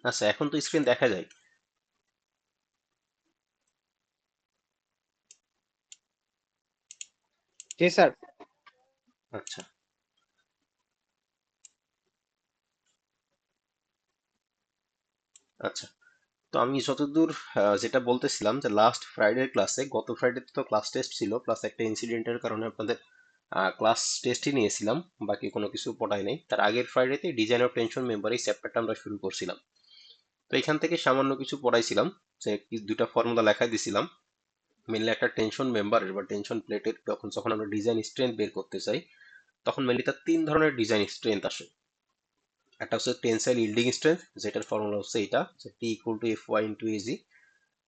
আচ্ছা, এখন তো স্ক্রিন দেখা যায়। জি স্যার। আচ্ছা আচ্ছা, তো আমি যতদূর যেটা বলতেছিলাম যে লাস্ট ফ্রাইডে ক্লাসে, গত ফ্রাইডে তো ক্লাস টেস্ট ছিল, প্লাস একটা ইনসিডেন্টের কারণে আপনাদের ক্লাস টেস্টই নিয়েছিলাম, বাকি কোনো কিছু পড়াই নাই। তার আগের ফ্রাইডেতে ডিজাইন অফ টেনশন মেম্বার এই চ্যাপ্টারটা আমরা শুরু করছিলাম। তো এখান থেকে সামান্য কিছু পড়াইছিলাম, যে দুইটা ফর্মুলা লেখাই দিছিলাম। মেনলি একটা টেনশন মেম্বারের বা টেনশন প্লেটের যখন যখন আমরা ডিজাইন স্ট্রেংথ বের করতে চাই, তখন মেনলি তার তিন ধরনের ডিজাইন স্ট্রেংথ আসে। একটা হচ্ছে টেনসাইল ইল্ডিং স্ট্রেংথ, যেটার ফর্মুলা হচ্ছে এটা, যে T equal to F Y into AG,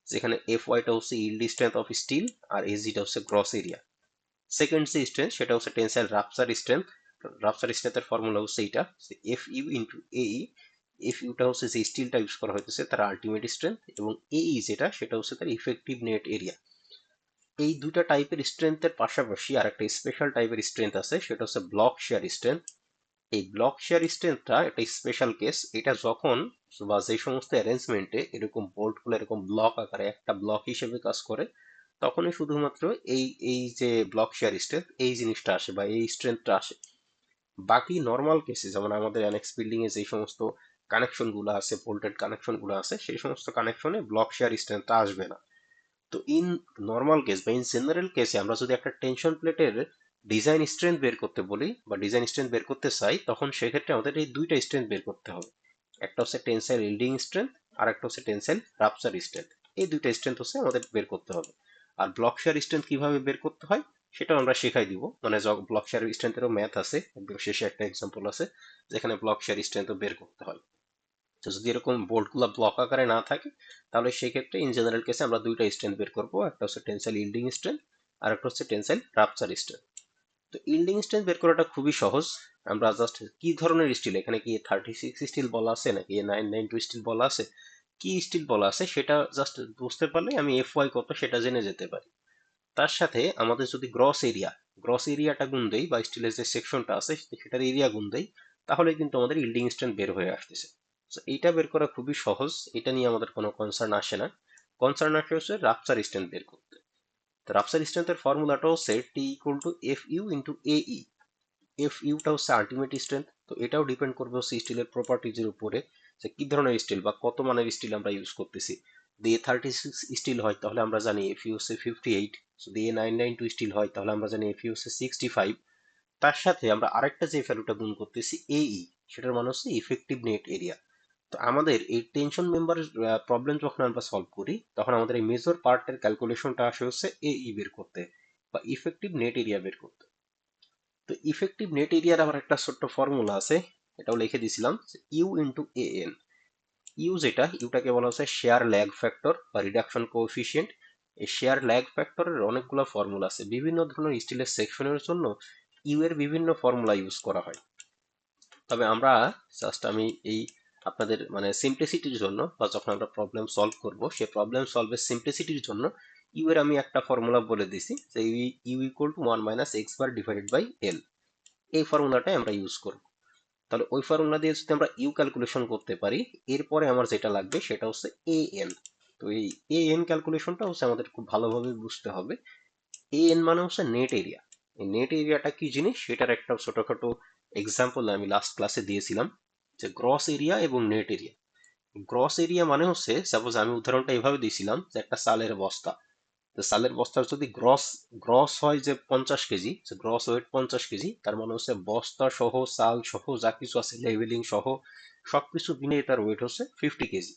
যেখানে এফ ওয়াইটা হচ্ছে ইল্ড স্ট্রেংথ অফ স্টিল আর এজিটা হচ্ছে গ্রস এরিয়া। সেকেন্ড যে স্ট্রেংথ সেটা হচ্ছে টেনসাইল রাপচার স্ট্রেংথ। রাপচার স্ট্রেংথের ফর্মুলা হচ্ছে এইটা, এফ ইউ ইন্টু এই। এফ ইউটা হচ্ছে যে স্টিলটা ইউজ করা হইতেছে তার আলটিমেট স্ট্রেংথ, এবং এই যেটা সেটা হচ্ছে তার ইফেক্টিভ নেট এরিয়া। এই দুইটা টাইপের স্ট্রেংথের পাশাপাশি আর একটা স্পেশাল টাইপের স্ট্রেংথ আছে, সেটা হচ্ছে ব্লক শেয়ার স্ট্রেংথ। এই ব্লক শেয়ার স্ট্রেংথটা একটা স্পেশাল কেস। এটা যখন বা যে সমস্ত অ্যারেঞ্জমেন্টে এরকম বোল্টগুলো এরকম ব্লক আকারে একটা ব্লক হিসেবে কাজ করে, তখনই শুধুমাত্র এই এই যে ব্লক শেয়ার স্ট্রেংথ এই জিনিসটা আসে বা এই স্ট্রেংথটা আসে। বাকি নর্মাল কেসে যেমন আমাদের অ্যানেক্স বিল্ডিং এ যে সমস্ত কানেকশন গুলো আছে, ভোল্টেড কানেকশন গুলো আছে, সেই সমস্ত কানেকশনে ব্লক শেয়ার স্ট্রেংথটা আসবে না। তো ইন নর্মাল কেস বা ইন জেনারেল কেসে আমরা যদি একটা টেনশন প্লেটের ডিজাইন স্ট্রেংথ বের করতে বলি বা ডিজাইন স্ট্রেংথ বের করতে চাই, তখন সেক্ষেত্রে আমাদের এই দুইটা স্ট্রেংথ বের করতে হবে। একটা হচ্ছে টেনসাইল ইল্ডিং স্ট্রেংথ, আর একটা হচ্ছে টেনসাইল রাপচার স্ট্রেংথ। এই দুইটা স্ট্রেংথ হচ্ছে আমাদের বের করতে হবে। আর ব্লক শেয়ার স্ট্রেংথ কিভাবে বের করতে হয় সেটাও আমরা শেখাই দিব, মানে ব্লক শেয়ার স্ট্রেংথেরও ম্যাথ আছে, একদম শেষে একটা এক্সাম্পল আছে যেখানে ব্লক শেয়ার স্ট্রেংথ বের করতে হয়। তো যদি এরকম বোল্টগুলো ব্লক আকারে না থাকে, তাহলে সেই ক্ষেত্রে ইন জেনারেল কেসে আমরা দুইটা স্ট্রেংথ বের করবো, একটা হচ্ছে টেনসাইল ইল্ডিং স্ট্রেংথ আর একটা হচ্ছে টেনসাইল রাপচার স্ট্রেংথ। তো ইল্ডিং স্ট্রেংথ বের করাটা খুবই সহজ। আমরা জাস্ট কি ধরনের স্টিল, এখানে কি 36 স্টিল বলা আছে নাকি 992 স্টিল বলা আছে, কি স্টিল বলা আছে সেটা জাস্ট বুঝতে পারলে আমি এফ ওয়াই কত সেটা জেনে যেতে পারি। তার সাথে আমাদের যদি গ্রস এরিয়াটা গুণ দেই বা স্টিলের যে সেকশনটা আছে সেটার এরিয়া গুণ দেই, তাহলে কিন্তু আমাদের ইল্ডিং স্ট্রেংথ বের হয়ে আসতেছে। তো এইটা বের করা খুবই সহজ, এটা নিয়ে আমাদের কোনো কনসার্ন আসে না। কনসার্ন আসে হচ্ছে রাপচার স্ট্রেংথ বের করতে। তো রাপচার স্ট্রেংথের ফর্মুলাটা হচ্ছে T equal to F U into A E. F ইউটা হচ্ছে আলটিমেট স্ট্রেংথ, তো এটাও ডিপেন্ড করবে হচ্ছে স্টিলের প্রপার্টিজের উপরে, যে কি ধরনের স্টিল বা কত মানের স্টিল আমরা ইউজ করতেছি। যদি A36 স্টিল হয় তাহলে আমরা জানি এফ ইউ হচ্ছে 58। যদি A992 স্টিল হয় তাহলে আমরা জানি এফ ইউ হচ্ছে 65। তার সাথে আমরা আরেকটা যে ভ্যালুটা গুণ করতেছি এই, সেটার মানে হচ্ছে ইফেক্টিভ নেট এরিয়া। তো আমাদের এই টেনশন মেম্বারের প্রবলেম যখন আমরা সলভ করি, তখন আমাদের এই মেজর পার্টের ক্যালকুলেশনটা আসে হচ্ছে এই বের করতে বা ইফেক্টিভ নেট এরিয়া বের করতে। তো ইফেক্টিভ নেট এরিয়ার আবার একটা ছোট্ট ফর্মুলা আছে, এটাও লিখে দিছিলাম, U into A N. U যেটা, ইউটাকে বলা হচ্ছে শেয়ার ল্যাগ ফ্যাক্টর বা রিডাকশন কোএফিসিয়েন্ট। এই শেয়ার ল্যাগ ফ্যাক্টরের অনেকগুলো ফর্মুলা আছে, বিভিন্ন ধরনের স্টিলের সেকশনের জন্য ইউ এর বিভিন্ন ফর্মুলা ইউজ করা হয়। তবে আমরা জাস্ট আমি এই আপনাদের মানে সিম্পলিসিটির জন্য বা যখন আমরা প্রবলেম সলভ করব সেই প্রবলেম সলভের সিম্পলিসিটির জন্য ইউ এর আমি একটা ফর্মুলা বলে দিছি, যে U equal to 1 - x bar divided by L. এই ফর্মুলাটাই আমরা ইউজ করব। তাহলে ওই ফর্মুলা দিয়ে যদি আমরা ইউ ক্যালকুলেশন করতে পারি, এরপরে আমার যেটা লাগবে সেটা হচ্ছে এ এন। তো এই এ এন ক্যালকুলেশনটা হচ্ছে আমাদের খুব ভালোভাবে বুঝতে হবে। এ এন মানে হচ্ছে নেট এরিয়া। এই নেট এরিয়াটা কি জিনিস সেটার একটা ছোটখাটো এক্সাম্পল আমি লাস্ট ক্লাসে দিয়েছিলাম, যে গ্রস এরিয়া এবং নেট এরিয়া। গ্রস এরিয়া মানে হচ্ছে, সাপোজ আমি উদাহরণটা এভাবে দিয়েছিলাম যে একটা চালের বস্তা। তো চালের বস্তার যদি গ্রস গ্রস হয় যে 50 কেজি, গ্রস ওয়েট 50 কেজি, তার মানে হচ্ছে বস্তা সহ চাল সহ যা কিছু আছে লেভেলিং সহ সবকিছু মিলে এটার ওয়েট হচ্ছে 50 কেজি।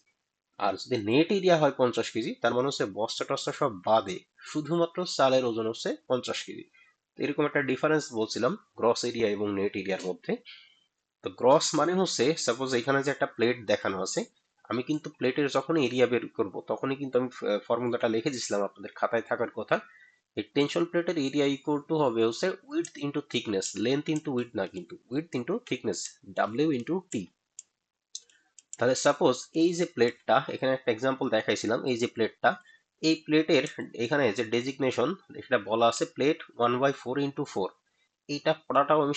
আর যদি নেট এরিয়া হয় 50 কেজি, তার মানে হচ্ছে বস্তা টস্তা সব বাদে শুধুমাত্র চালের ওজন হচ্ছে 50 কেজি। তো এরকম একটা ডিফারেন্স বলছিলাম গ্রস এরিয়া এবং নেট এরিয়ার মধ্যে। তো গ্রস মানে হচ্ছে, সাপোজ এখানে যে একটা প্লেট দেখানো আছে, আমি কিন্তু প্লেটের যখন এরিয়া বের করব তখনই কিন্তু আমি ফর্মুলাটা লিখে দিয়েছিলাম, আপনাদের খাতায় থাকার কথা। এই টেনশন প্লেটের এরিয়া ইকুয়াল টু হবে হচ্ছে width into thickness, length into width না, কিন্তু width into thickness, W into T. তাহলে সাপোজ এই যে প্লেটটা, এখানে একটা এক্সাম্পল দেখাইছিলাম, এই যে প্লেটটা, এই প্লেটের এখানে যে ডেজিগনেশন এটা বলা আছে প্লেট 1/4 × 4। এইটা পড়াটাও আমি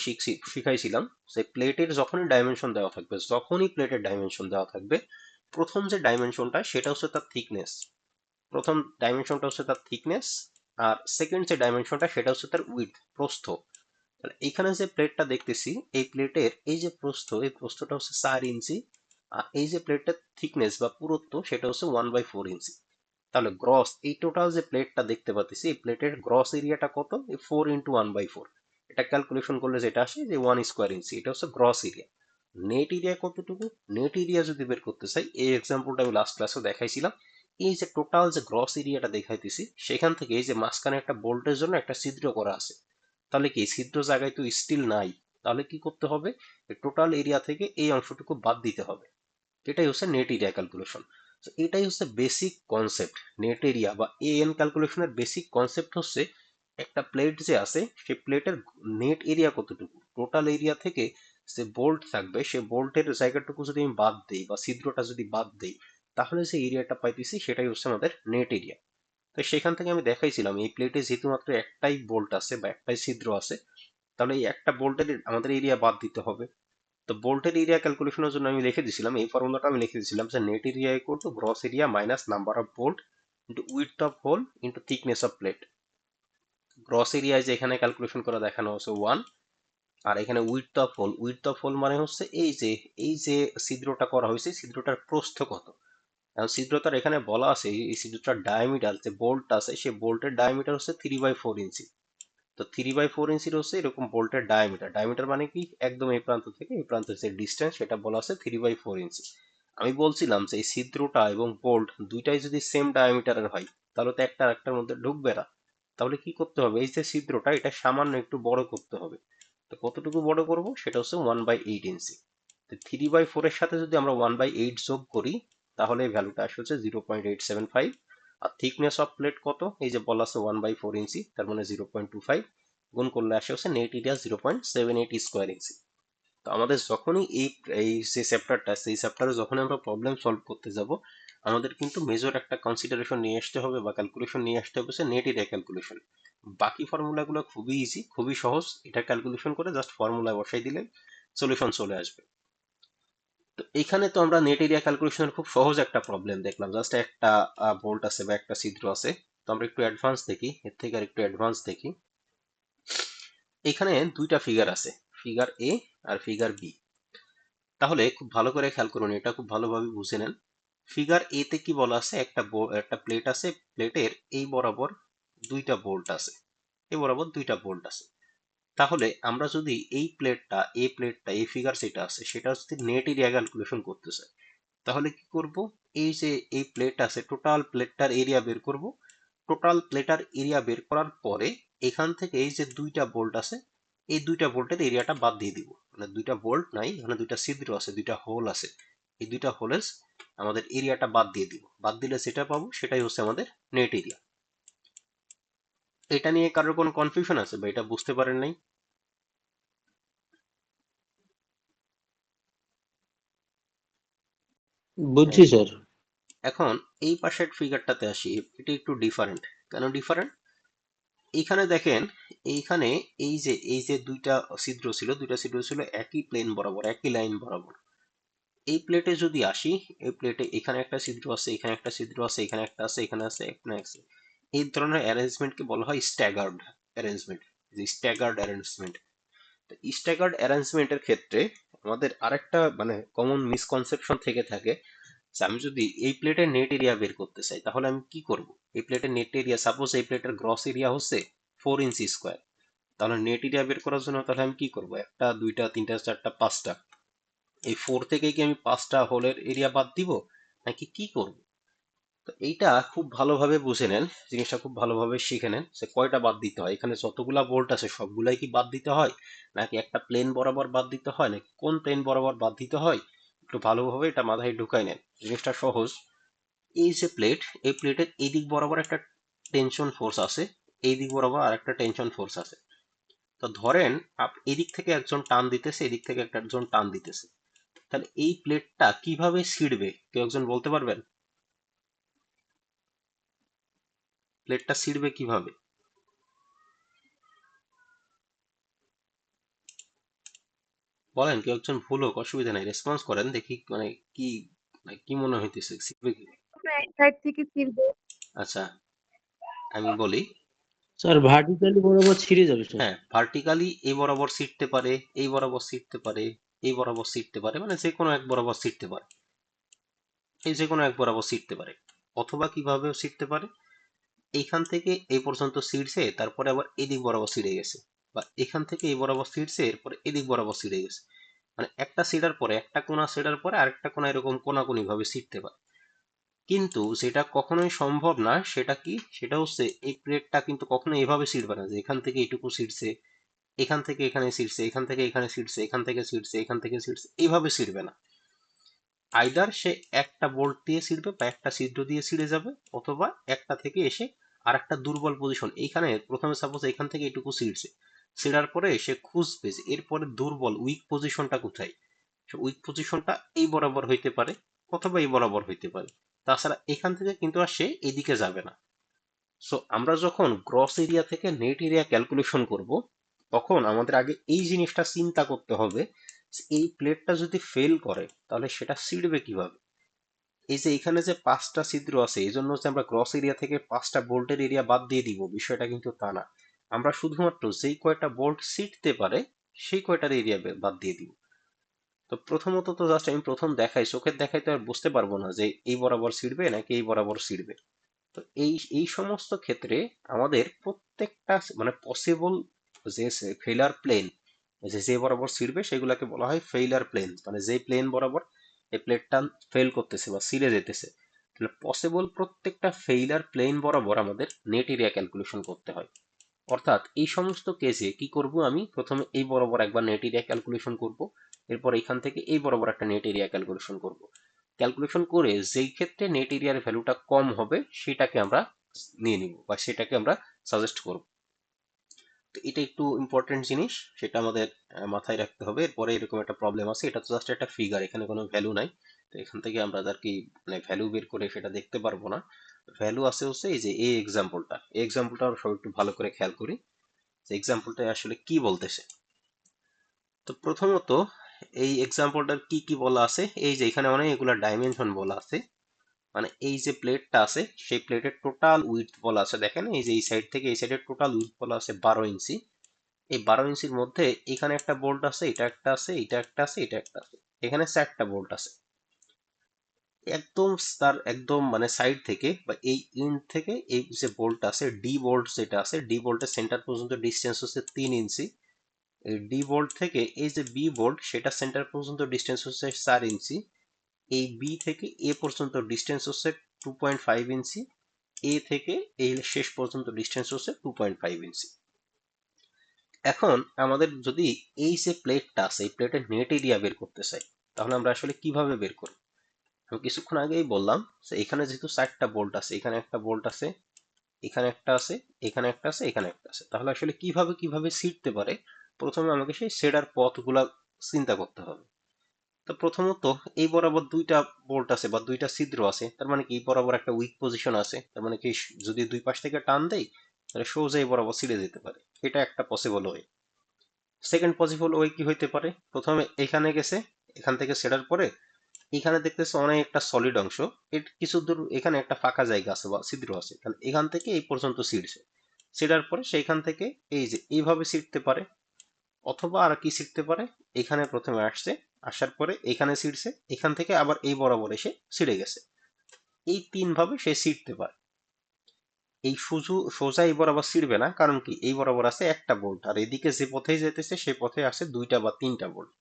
শিখাইছিলাম, যে প্লেটের যখনই ডাইমেনশন দেওয়া থাকবে, যখনই প্লেটের ডাইমেনশন দেওয়া থাকবে, প্রথম যে ডাইমেনশনটা সেটা হচ্ছে তার থিকনেস, প্রথম ডাইমেনশনটা হচ্ছে তার থিকনেস, আর সেকেন্ড যে ডাইমেনশনটা সেটা হচ্ছে তার উইডথ, প্রস্থ। তাহলে এখানে যে প্লেটটা দেখতেছি, এই প্লেটের এই যে প্রস্থ, এই প্রস্থটা হচ্ছে 4 ইঞ্চি, আর এই যে প্লেটটার থিকনেস বা পুরুত্ব সেটা হচ্ছে 1/4 ইঞ্চি। তাহলে গ্রস এই টোটাল যে প্লেটটা দেখতে পাচ্ছি, এই প্লেটের গ্রস এরিয়াটা কত? 4 × 1/4। এটা ক্যালকুলেশন করলে যেটা আসে যে 1 স্কোয়ার ইঞ্চি, এটা হচ্ছে গ্রস এরিয়া। নেট এরিয়া কতটুকু? নেট এরিয়া যদি বের করতে চাই, এই এক্সাম্পলটা আমি লাস্ট ক্লাসে দেখাইছিলাম। এই যে টোটাল যে গ্রস এরিয়াটা দেখাইতেছি, সেখান থেকে এই যে মাঝখানে একটা বোল্টের জন্য একটা ছিদ্র করা আছে, তাহলে কি ছিদ্র জায়গায় তো স্টিল নাই, তাহলে কি করতে হবে? টোটাল এরিয়া থেকে এই অংশটুকু বাদ দিতে হবে। এটাই হচ্ছে নেট এরিয়া ক্যালকুলেশন। এটাই হচ্ছে বেসিক কনসেপ্ট। নেট এরিয়া বা এএন ক্যালকুলেশনের বেসিক কনসেপ্ট হচ্ছে একটা প্লেট যে আছে সেই প্লেটের নেট এরিয়া কতটুকু, টোটাল এরিয়া থেকে যে বোল্ট থাকবে সে বোল্টের জায়গাটুকু যদি আমি বাদ দিই বা ছিদ্রটা যদি বাদ দিই, তাহলে যে এরিয়াটা পাইতেছি সেটাই হচ্ছে আমাদের নেট এরিয়া। তো সেখান থেকে আমি দেখাইছিলাম এই প্লেটে যেহেতু মাত্র একটাই বোল্ট আছে বা একটাই ছিদ্র আছে, তাহলে এই একটা বোল্টের আমাদের এরিয়া বাদ দিতে হবে। তো বোল্টের এরিয়া ক্যালকুলেশনের জন্য আমি লিখে দিয়েছিলাম, এই ফর্মুলাটা আমি লিখে দিয়েছিলাম যে net area equal to gross area minus number of bolt into width of hole into thickness of plate. Gross area যে এখানে ক্যালকুলেশন করে দেখানো হচ্ছে 1, আর এখানে width of hole, width of hole মানে হচ্ছে এই যে ছিদ্রটা করা হয়েছে ছিদ্রটার প্রস্থ কত। এখন ছিদ্রটার এখানে বলা আছে এই ছিদ্রটার ডায়ামিটার যে বোল্ট আছে সেই বোল্টের ডায়ামিটার হচ্ছে 3/4 ইঞ্চি। তো 3/4 ইঞ্চির হচ্ছে এরকম বোল্টের ডায়ামিটার, ডায়ামিটার মানে কি একদম এই প্রান্ত থেকে এই প্রান্তের যে ডিস্টেন্স সেটা বলা আছে 3/4 ইঞ্চি। আমি বলছিলাম যে এই ছিদ্রটা এবং বোল্ট দুইটাই যদি সেম ডায়ামিটারের হয়, তাহলে তো একটা আরেকটার মধ্যে ঢুকবে না। তাহলে কি করতে হবে? এই যে ছিদ্রটা এটা সামান্য একটু বড় করতে হবে। তো কতটুকু বড় করব? সেটা হচ্ছে 1/8 ইঞ্চি। তো 3/4 এর সাথে যদি আমরা 1/8 যোগ করি, তাহলে এই ভ্যালুটা আসে হচ্ছে 0.875। আর থিকনেস অফ প্লেট কত? এই যে বলা আছে 1/4 ইঞ্চি, তার মানে 0.25 গুণ করলে আসে হচ্ছে নেট এরিয়া 0.78 স্কোয়ার ইঞ্চি। তো আমাদের যখনই এই এই যে চ্যাপ্টারটা সেই চ্যাপ্টারে যখন আমরা প্রবলেম সলভ করতে যাব, আমাদের কিন্তু মেজর একটা কনসিডারেশন নিয়ে আসতে হবে বা ক্যালকুলেশন নিয়ে আসতে হবে সে নেট এরিয়া ক্যালকুলেশন। বাকি ফর্মুলাগুলো খুবই ইজি, খুবই সহজ, এটা ক্যালকুলেশন করে জাস্ট ফর্মুলা বসাই দিলে সলিউশন চলে আসবে। তো এখানে তো আমরা নেট এরিয়া ক্যালকুলেশনের খুব সহজ একটা প্রবলেম দেখলাম, জাস্ট একটা বোল্ট আছে বা একটা ছিদ্র আছে। তো আমরা একটু অ্যাডভান্স দেখি, এর থেকে আর একটু অ্যাডভান্স দেখি। এখানে দুইটা ফিগার আছে, ফিগার এ আর ফিগার বি। তাহলে খুব ভালো করে খেয়াল করুন, এটা খুব ভালোভাবে বুঝে নেন। ফিগার এ তে কি বলা আছে? একটা প্লেট আছে, প্লেটের এই বরাবর দুইটা বোল্ট আছে, এই বরাবর দুইটা বোল্ট আছে। তাহলে আমরা যদি এই প্লেটটা, এই প্লেটটা, এই ফিগার যেটা আছে সেটা যদি নেট এরিয়া ক্যালকুলেশন করতে চাই, তাহলে কি করব? এই যে এই প্লেট আছে টোটাল প্লেটটার এরিয়া বের করব। টোটাল প্লেটার এরিয়া বের করার পরে এখান থেকে এই যে দুইটা বোল্ট আছে, এই দুইটা বোল্টের এরিয়াটা বাদ দিয়ে দিব। মানে দুইটা বোল্ট নাই, এখানে দুইটা ছিদ্র আছে, দুইটা হোল আছে, এই দুইটা হোলের আমাদের এরিয়াটা বাদ দিয়ে দিব। বাদ দিলে যেটা পাবো সেটাই হচ্ছে আমাদের নেট এরিয়া। এটা নিয়ে কারোর কোনো কনফিউশন আছে বা এটা বুঝতে পারেন নাই? বুঝছি হ্যাঁ। স্যার। এখন এই পাশের ফিগারটাতে আসি, এটা একটু ডিফারেন্ট। কেন ডিফারেন্ট? এইখানে দেখেন, এইখানে এই যে দুইটা ছিদ্র ছিল, দুইটা ছিদ্র ছিল একই প্লেন বরাবর, একই লাইন বরাবর। এই প্লেটে যদি আসি, এই প্লেটে এখানে একটা ছিদ্র আছে, এখানে একটা ছিদ্র আছে, এখানে একটা আছে, এখানে আছে, এখানে আছে। এই ধরনের অ্যারেঞ্জমেন্টকে বলা হয় স্ট্যাগার্ড অ্যারেঞ্জমেন্ট। যে স্ট্যাগার্ড অ্যারেঞ্জমেন্ট, স্ট্যাগার্ড অ্যারেঞ্জমেন্টের ক্ষেত্রে আমাদের আরেকটা মানে কমন মিসকনসেপশন থেকে থাকে যে আমি যদি এই প্লেটের নেট এরিয়া বের করতে চাই, তাহলে আমি কি করব? এই প্লেটের নেট এরিয়া, সাপোজ এই প্লেটের গ্রস এরিয়া হচ্ছে 4 ইঞ্চি স্কোয়ার, তাহলে নেট এরিয়া বের করার জন্য তাহলে আমি কি করব? একটা, দুইটা, তিনটা, চারটা, পাঁচটা, এই 4 থেকে কি আমি পাঁচটা হোলের এরিয়া বাদ দিব, নাকি কি করব? তো এইটা খুব ভালোভাবে বুঝে নেন, জিনিসটা খুব ভালোভাবে শিখে নেন যে কয়টা বাদ দিতে হয়। এখানে যতগুলা বোল্ট আছে সবগুলাই কি বাদ দিতে হয়, নাকি একটা প্লেন বরাবর বাদ দিতে হয়, নাকি কোন প্লেন বরাবর বাদ দিতে হয়? একটু ভালোভাবে এটা মাথায় ঢুকাই নেন, জিনিসটা সহজ। এই যে প্লেট, এই প্লেটের এই দিক বরাবর একটা টেনশন ফোর্স আছে, এই দিক বরাবর আর একটা টেনশন ফোর্স আছে। তো ধরেন এদিক থেকে একজন টান দিতেছে, এদিক থেকে একটা একজন টান দিতেছে, তাহলে এই প্লেটটা কিভাবে ছিঁড়বে কেউ একজন বলতে পারবেন? প্লেটটা ছিঁড়বে কিভাবে? বলেন, কেউ একজন ভুল হোক, অসুবিধা নাই, রেসপন্স করেন দেখি মানে কি কি মনে হইতেছে শিখবে কি? এক সাইড থেকে ছিড়বে। আচ্ছা, আমি বলি। স্যার ভার্টিক্যালি বরাবর ছিঁড়ে যাবে স্যার। হ্যাঁ, ভার্টিক্যালি এই বরাবর ছিঁড়তে পারে, এই বরাবর ছিঁড়তে পারে, এই বরাবর ছিঁড়তে পারে, মানে যে কোনো এক বরাবর ছিঁড়তে পারে, এই যে কোনো এক বরাবর ছিঁড়তে পারে। অথবা কিভাবেও ছিঁড়তে পারে, এইখান থেকে এই পর্যন্ত ছিঁড়ছে, তারপরে আবার এদিক বরাবর ছিঁড়ে গেছে, বা এখান থেকে এই বরাবর ছিঁড়ছে, এরপরে এদিক বরাবর ছিঁড়ে গেছে। মানে একটা ছিঁড়ার পরে, একটা কোণা ছিঁড়ার পরে আরেকটা কোণা এরকম কোনাকুনি ভাবে ছিঁড়তে পারে। কিন্তু যেটা কখনোই সম্ভব না সেটা কি, সেটা হচ্ছে এই প্লেটটা কিন্তু কখনো এভাবে ছিঁড়বে না যে এখান থেকে এইটুকু ছিঁড়ছে, এখান থেকে এখানে ছিঁড়ছে, এখান থেকে এখানে ছিঁড়ছে, এখান থেকে ছিঁড়ছে, এখান থেকে ছিঁড়ছে, এইভাবে ছিঁড়বে না। আইদার সে একটা বোল্ট দিয়ে ছিঁড়বে বা একটা ছিদ্র দিয়ে ছিঁড়ে যাবে, অথবা একটা থেকে এসে আর একটা দুর্বল পজিশন, এইখানে প্রথমে সাপোজ এখান থেকে এটুকু ছিঁড়ছে, ছিঁড়ার পরে সে খুঁজবে যে এরপরে দুর্বল উইক পজিশনটা কোথায়। উইক পজিশনটা এই বরাবর হইতে পারে, অথবা এই বরাবর হইতে পারে। তাছাড়া এখান থেকে কিন্তু আর সে এদিকে যাবে না। সো আমরা যখন গ্রস এরিয়া থেকে নেট এরিয়া ক্যালকুলেশন করব, তখন আমাদের আগে এই জিনিসটা চিন্তা করতে হবে যে এই প্লেটটা যদি ফেল করে তাহলে সেটা ছিঁড়বে কিভাবে। এই যে এখানে যে 5টা ছিদ্র আছে, এই জন্য যে আমরা গ্রস এরিয়া থেকে 5টা বোল্টের এরিয়া বাদ দিয়ে দিব, বিষয়টা কিন্তু তা না। আমরা শুধুমাত্র যেই কয়টা বোল্ট ছিঁড়তে পারে সেই কয়টার এরিয়া বাদ দিয়ে দিব। তো প্রথমত তো জাস্ট আমি প্রথম দেখাই, চোখের দেখাই তো আর বুঝতে পারবো না যে এই বরাবর ছিঁড়বে নাকি এই বরাবর ছিঁড়বে। তো এই এই সমস্ত ক্ষেত্রে আমাদের প্রত্যেকটা মানে পসিবল যে ফেলার প্লেন, যে যে বরাবর ছিঁড়বে সেগুলোকে বলা হয় ফেইলার প্লেন, মানে যে প্লেন বরাবর এই প্লেটটা ফেল করতেছে বা ছিঁড়ে যেতেছে। তাহলে পসিবল প্রত্যেকটা ফেইলার প্লেন বরাবর আমাদের নেট এরিয়া ক্যালকুলেশন করতে হয়। অর্থাৎ এই সমস্ত কেসে কি করব, আমি প্রথমে এই বরাবর একবার নেট এরিয়া ক্যালকুলেশন করব, এরপর এখান থেকে এই বরাবর একটা নেট এরিয়া ক্যালকুলেশন করব। ক্যালকুলেশন করে যেই ক্ষেত্রে নেট এরিয়ার ভ্যালুটা কম হবে সেটাকে আমরা নিয়ে নিব বা সেটাকে আমরা সাজেস্ট করব। তো এটা একটু ইম্পর্টেন্ট জিনিস, সেটা আমাদের মাথায় রাখতে হবে। এরপরে এরকম একটা প্রবলেম আছে, এটা তো জাস্ট একটা ফিগার, এখানে কোনো ভ্যালু নাই। তো এখান থেকে আমরা আর কি মানে ভ্যালু বের করে সেটা দেখতে পারবো না। ভ্যালু আছে হচ্ছে এই যে এই এক্সাম্পলটা, এই এক্সাম্পলটা আমরা সব একটু ভালো করে খেয়াল করি যে এক্সাম্পলটা আসলে কি বলতেছে। তো প্রথমত এই এক্সাম্পলটার কি কি বলা আছে, এই যে এখানে অনেকগুলা ডাইমেনশন বলা আছে। মানে এই যে প্লেটটা আছে সেই প্লেটের টোটাল উইডথ বলা আছে, দেখেন এই যে এই সাইড থেকে এই সাইডের টোটাল উইডথ বলা আছে 12 ইঞ্চি। এই 12 ইঞ্চির মধ্যে এখানে একটা বোল্ট আছে, এটা একটা আছে, এটা একটা আছে, এটা একটা আছে, এখানে 4টা বোল্ট আছে। একদম তার একদম মানে সাইড থেকে বা এই ইন্ড থেকে এই যে বোল্ট আছে, ডি বোল্ট যেটা আছে, ডি বোল্টের সেন্টার পর্যন্ত ডিস্টেন্স হচ্ছে 3 ইঞ্চি। এই ডি বোল্ট থেকে এই যে বি বোল্ট সেটা সেন্টার পর্যন্ত ডিস্টেন্স হচ্ছে 4 ইঞ্চি। এই বি থেকে এ পর্যন্ত ডিস্টেন্স হচ্ছে 2.5 ইঞ্চি। এ থেকে এই শেষ পর্যন্ত ডিস্টেন্স হচ্ছে 2.5 ইঞ্চি। এখন আমাদের যদি এই যে প্লেটটা আছে এই প্লেটের নেট এরিয়া বের করতে চাই, তাহলে আমরা আসলে কিভাবে বের করব। আমি কিছুক্ষণ আগেই বললাম যে এখানে যেহেতু 4টা বোল্ট আছে, এখানে একটা বোল্ট আছে, এখানে একটা আছে, এখানে একটা আছে, এখানে একটা আছে, তাহলে আসলে কিভাবে কিভাবে ছিঁড়তে পারে, প্রথমে আমাকে সেই ছেঁড়ার পথগুলা চিন্তা করতে হবে। তো প্রথমত এই বরাবর দুইটা বোল্ট আছে বা দুইটা ছিদ্র আছে, তার মানে কি এই বরাবর একটা উইক পজিশন আছে, তার মানে কি যদি দুই পাশ থেকে টান দেই তাহলে সোজা এই বরাবর ছিঁড়ে যেতে পারে। এটা একটা possible way. Second possible way কি হইতে পারে, প্রথমে এখানে গেছে, এখান থেকে ছেড়ার পরে এখানে দেখতেছে অনেক একটা সলিড অংশ, এর কিছু দূর এখানে একটা ফাঁকা জায়গা আছে বা ছিদ্র আছে, তাহলে এখান থেকে এই পর্যন্ত ছিঁড়ছে, ছেড়ার পরে সেইখান থেকে এই যে এইভাবে ছিঁড়তে পারে। অথবা আর কি ছিঁড়তে পারে, এখানে প্রথমে আসছে, আসার পরে এখানে ছিঁড়ছে, এখান থেকে আবার এই বরাবর এসে ছিঁড়ে গেছে। এই 3 ভাবে সে ছিঁড়তে পারে। এই সোজা এই বরাবর ছিঁড়বে না, কারণ কি এই বরাবর আছে একটা বোল্ট, আর এদিকে যে পথেই যেতেছে সে পথে আছে 2টা বা 3টা বোল্ট।